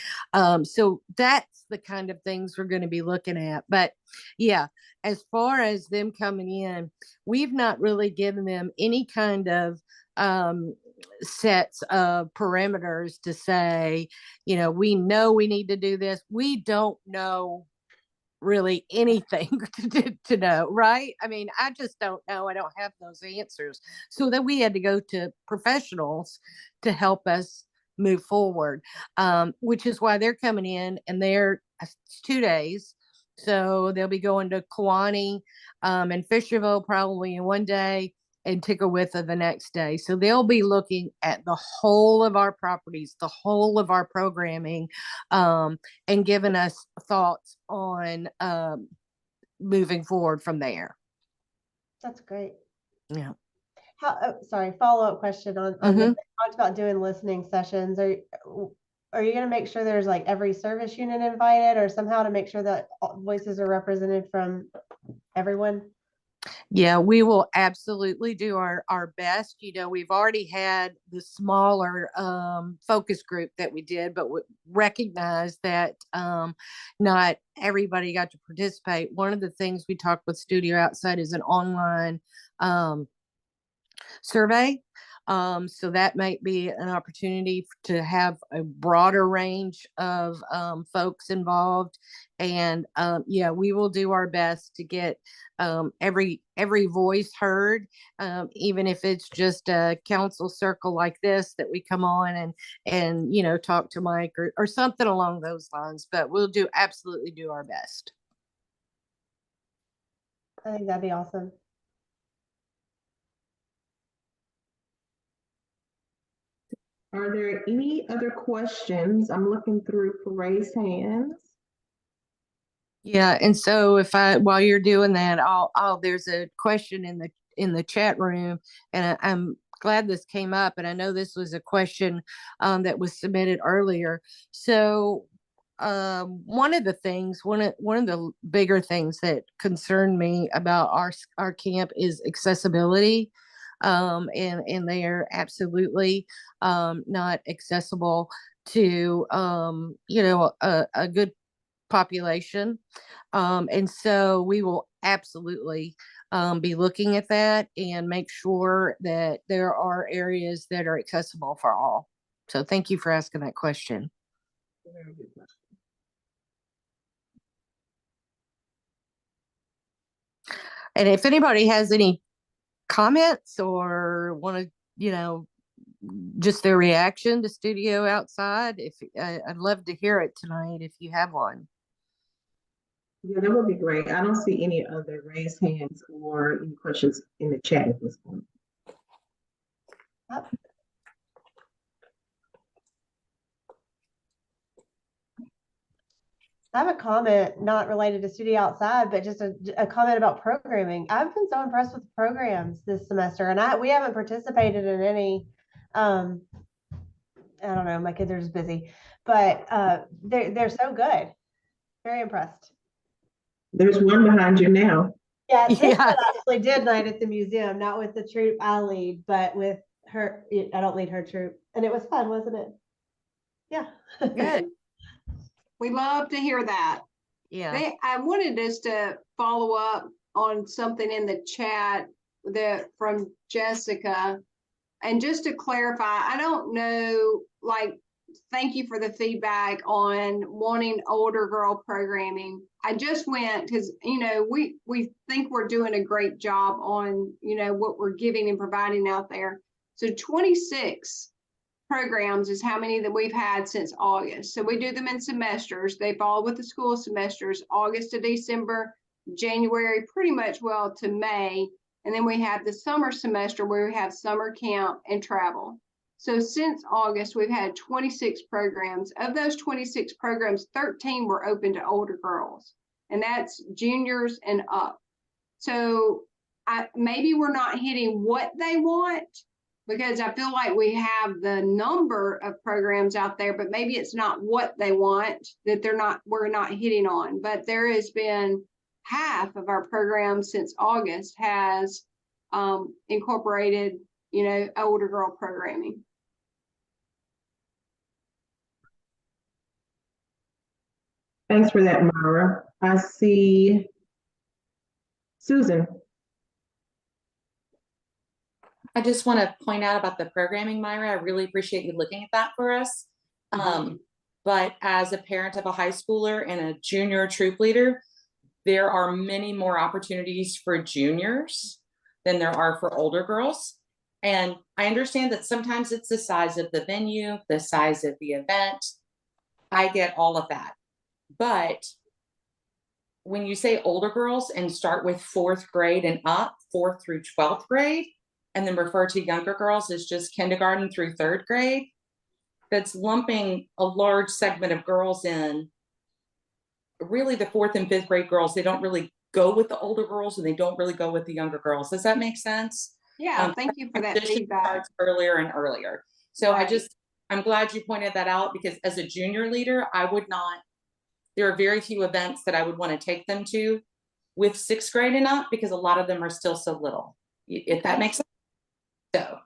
So that's the kind of things we're going to be looking at. But yeah, as far as them coming in, we've not really given them any kind of sets of parameters to say, we know we need to do this. We don't know really anything to know, right? I just don't know. I don't have those answers. So then we had to go to professionals to help us move forward, which is why they're coming in, and they're 2 days. So they'll be going to Kewanee and Fisherville probably in one day, and Ticklewitha the next day. So they'll be looking at the whole of our properties, the whole of our programming, and giving us thoughts on moving forward from there. That's great. Yeah. Follow-up question on talked about doing listening sessions. Are you going to make sure there's like every service unit invited, or somehow to make sure that voices are represented from everyone? Yeah, we will absolutely do our best. We've already had the smaller focus group that we did, but we recognize that not everybody got to participate. One of the things we talked with Studio Outside is an online survey. So that might be an opportunity to have a broader range of folks involved. And yeah, we will do our best to get every voice heard, even if it's just a council circle like this that we come on and talk to Mike or something along those lines. But we'll absolutely do our best. I think that'd be awesome. Are there any other questions? I'm looking through for raised hands. Yeah, and so while you're doing that, there's a question in the chat room, and I'm glad this came up, and I know this was a question that was submitted earlier. So one of the bigger things that concern me about our camp is accessibility. And they are absolutely not accessible to a good population. And so we will absolutely be looking at that and make sure that there are areas that are accessible for all. So thank you for asking that question. And if anybody has any comments or want to, just their reaction to Studio Outside, I'd love to hear it tonight if you have one. Yeah, that would be great. I don't see any other raised hands or any questions in the chat at this point. I have a comment not related to Studio Outside, but just a comment about programming. I've been so impressed with programs this semester, and we haven't participated in any. I don't know, my kids are just busy, but they're so good. Very impressed. There's one behind you now. Yeah, this one actually did night at the museum, not with the troop I lead, but with her. I don't lead her troop, and it was fun, wasn't it? Yeah. Good. We love to hear that. Yeah. I wanted us to follow up on something in the chat from Jessica. And just to clarify, I don't know, thank you for the feedback on wanting older girl programming. I just went because, we think we're doing a great job on, what we're giving and providing out there. So 26 programs is how many that we've had since August. So we do them in semesters. They fall with the school semesters, August to December, January, pretty much to May. And then we have the summer semester where we have summer camp and travel. So since August, we've had 26 programs. Of those 26 programs, 13 were open to older girls, and that's juniors and up. So maybe we're not hitting what they want, because I feel like we have the number of programs out there, but maybe it's not what they want that we're not hitting on. But there has been half of our programs since August has incorporated, older girl programming. Thanks for that, Myra. I see Susan. I just want to point out about the programming, Myra. I really appreciate you looking at that for us. But as a parent of a high schooler and a junior troop leader, there are many more opportunities for juniors than there are for older girls. And I understand that sometimes it's the size of the venue, the size of the event. I get all of that. But when you say older girls and start with 4th grade and up, 4th through 12th grade, and then refer to younger girls as just kindergarten through 3rd grade, that's lumping a large segment of girls in. Really, the 4th and 5th grade girls, they don't really go with the older girls and they don't really go with the younger girls. Does that make sense? Yeah, thank you for that feedback. Earlier and earlier. So right. I'm glad you pointed that out, because as a junior leader, there are very few events that I would want to take them to with 6th grade and up, because a lot of them are still so little, if that makes sense. So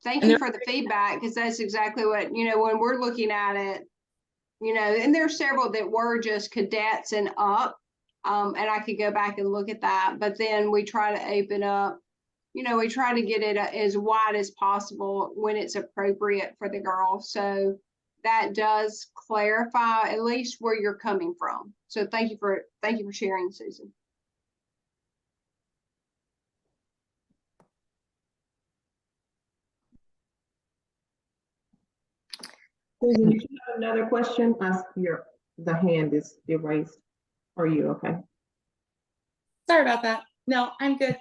thank you for the feedback, because that's exactly what, when we're looking at it, and there are several that were just cadets and up, and I could go back and look at that, but then we try to open up, we try to get it as wide as possible when it's appropriate for the girls. So that does clarify at least where you're coming from. So thank you for sharing, Susan. Susan, did you have another question? The hand is raised. Are you okay? Sorry about that. No, I'm good.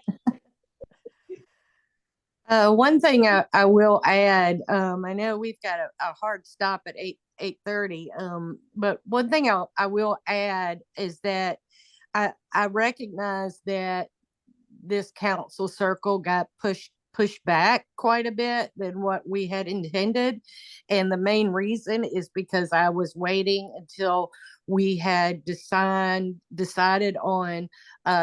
One thing I will add, I know we've got a hard stop at 8:30. But one thing I will add is that I recognize that this council circle got pushed back quite a bit than what we had intended. And the main reason is because I was waiting until we had decided on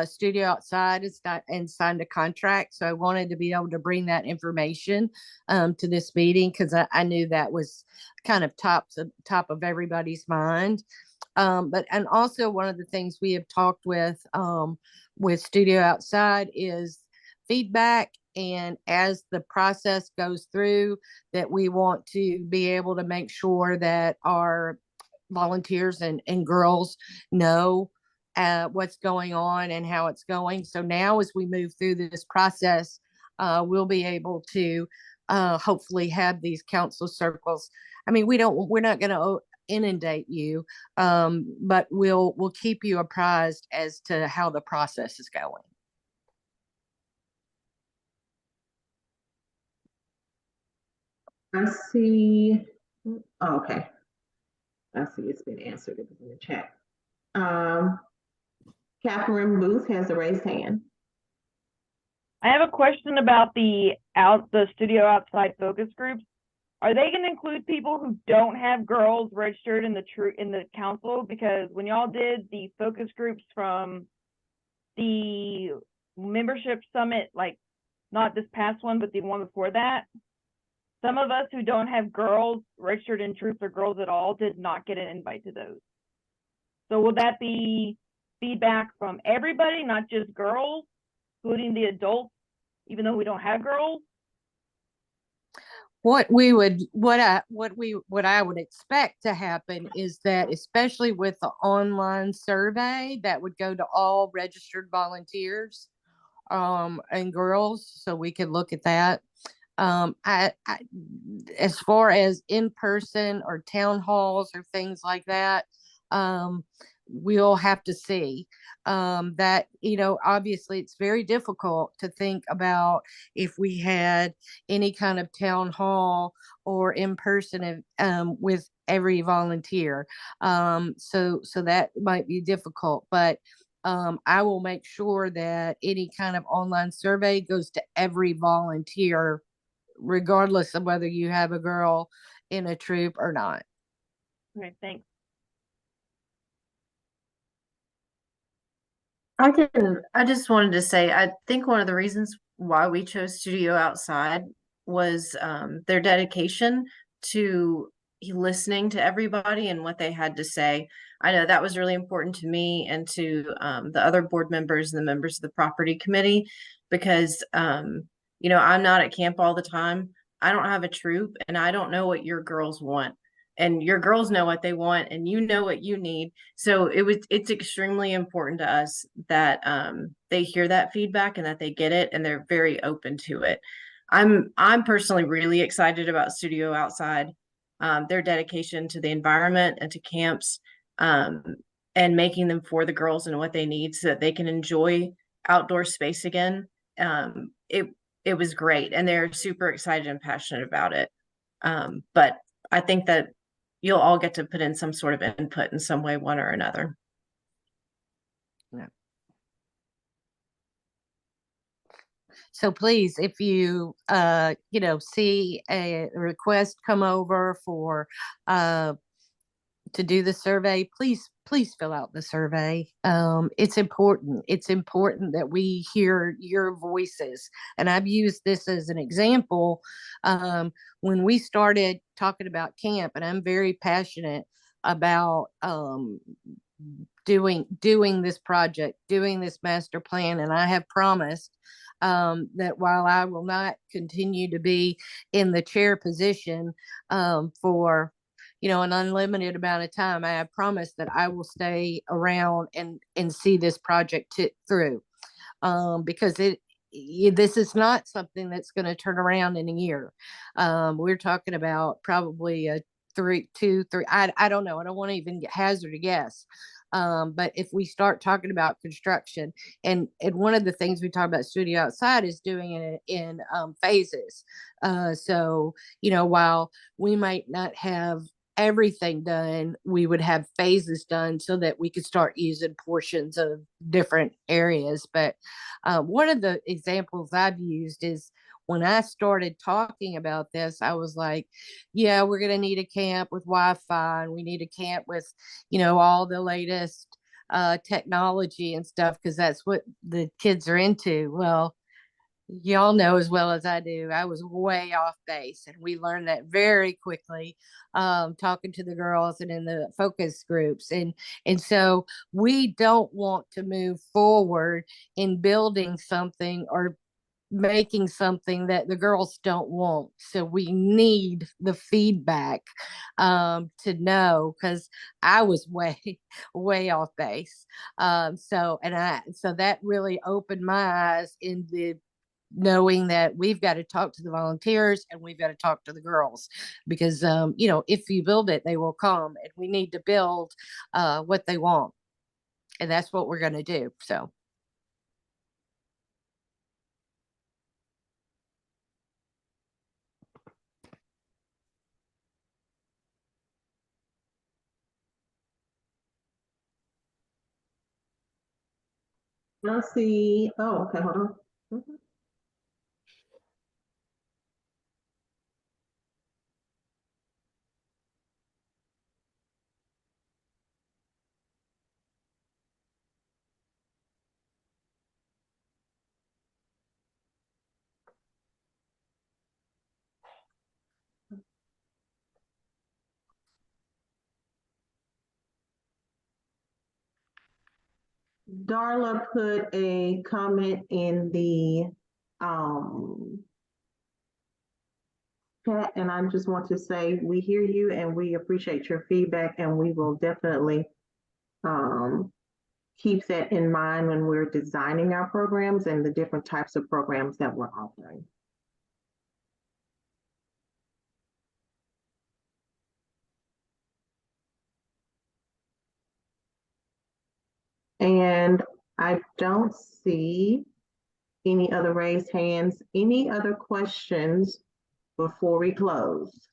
studio outside and signed a contract. So I wanted to be able to bring that information to this meeting because I knew that was kind of top of everybody's mind. And also one of the things we have talked with Studio Outside is feedback. And as the process goes through, that we want to be able to make sure that our volunteers and girls know what's going on and how it's going. So now as we move through this process, we'll be able to hopefully have these council circles. I mean, we're not going to inundate you, but we'll keep you apprised as to how the process is going. I see. Oh, okay. I see it's been answered. It was in the chat. Catherine Booth has a raised hand. I have a question about the studio outside focus groups. Are they going to include people who don't have girls registered in the council? Because when y'all did the focus groups from the membership summit, like not this past one, but the one before that, some of us who don't have girls registered in troops or girls at all did not get an invite to those. So will that be feedback from everybody, not just girls, including the adults, even though we don't have girls? What I would expect to happen is that, especially with the online survey, that would go to all registered volunteers and girls, so we could look at that. As far as in person or town halls or things like that, we'll have to see. That, obviously it's very difficult to think about if we had any kind of town hall or in person with every volunteer. So that might be difficult, but I will make sure that any kind of online survey goes to every volunteer, regardless of whether you have a girl in a troop or not. Okay, thanks. I just wanted to say, I think one of the reasons why we chose Studio Outside was their dedication to listening to everybody and what they had to say. I know that was really important to me and to the other board members and the members of the property committee, because I'm not at camp all the time. I don't have a troop, and I don't know what your girls want, and your girls know what they want, and you know what you need. So it's extremely important to us that they hear that feedback and that they get it, and they're very open to it. I'm personally really excited about Studio Outside, their dedication to the environment and to camps, and making them for the girls and what they need so that they can enjoy outdoor space again. It was great, and they're super excited and passionate about it. But I think that you'll all get to put in some sort of input in some way, one or another. Yeah. So please, if you see a request come over for to do the survey, please fill out the survey. It's important. It's important that we hear your voices. And I've used this as an example when we started talking about camp, and I'm very passionate about doing this project, doing this master plan. And I have promised that while I will not continue to be in the chair position for an unlimited amount of time, I have promised that I will stay around and see this project through, because this is not something that's going to turn around in a year. We're talking about probably a 3, 2, 3. I don't know. I don't want to even hazard a guess. But if we start talking about construction, and one of the things we talk about studio outside is doing it in phases. So, while we might not have everything done, we would have phases done so that we could start using portions of different areas. But one of the examples I've used is when I started talking about this, I was like, yeah, we're going to need a camp with Wi-Fi, and we need a camp with, all the latest technology and stuff, because that's what the kids are into. Well, y'all know as well as I do, I was way off base, and we learned that very quickly, talking to the girls and in the focus groups. And so we don't want to move forward in building something or making something that the girls don't want. So we need the feedback to know, because I was way off base. So that really opened my eyes in the knowing that we've got to talk to the volunteers and we've got to talk to the girls, because if you build it, they will come, and we need to build what they want, and that's what we're going to do. So let's see. Oh, okay, hold on. Mhm. Darla put a comment in the chat, and I just want to say we hear you and we appreciate your feedback, and we will definitely keep that in mind when we're designing our programs and the different types of programs that we're offering. And I don't see any other raised hands. Any other questions before we close?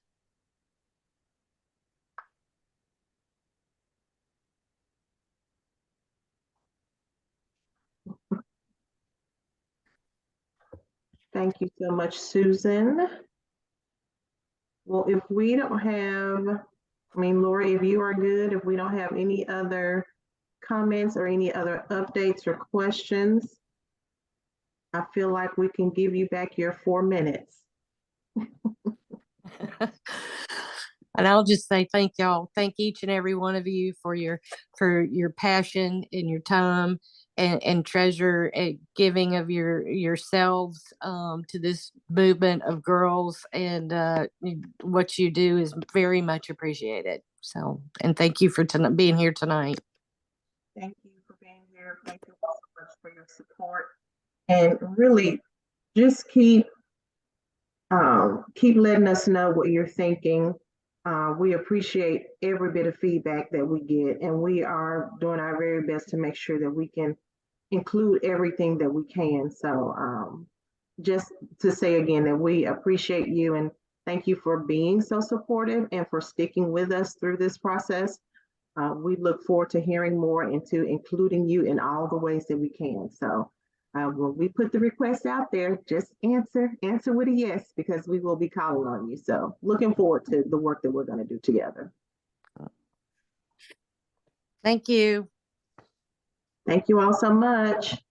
Thank you so much, Susan. Well, if we don't have, Lori, if you are good, if we don't have any other comments or any other updates or questions, I feel like we can give you back your 4 minutes. And I'll just say thank y'all. Thank each and every one of you for your passion and your time and treasure and giving of yourselves to this movement of girls. And what you do is very much appreciated. So, and thank you for being here tonight. Thank you for being here. Thank you all so much for your support. And really just keep letting us know what you're thinking. We appreciate every bit of feedback that we get, and we are doing our very best to make sure that we can include everything that we can. So just to say again that we appreciate you and thank you for being so supportive and for sticking with us through this process. We look forward to hearing more and to including you in all the ways that we can. So when we put the request out there, just answer with a yes, because we will be calling on you. So looking forward to the work that we're going to do together. Thank you. Thank you all so much.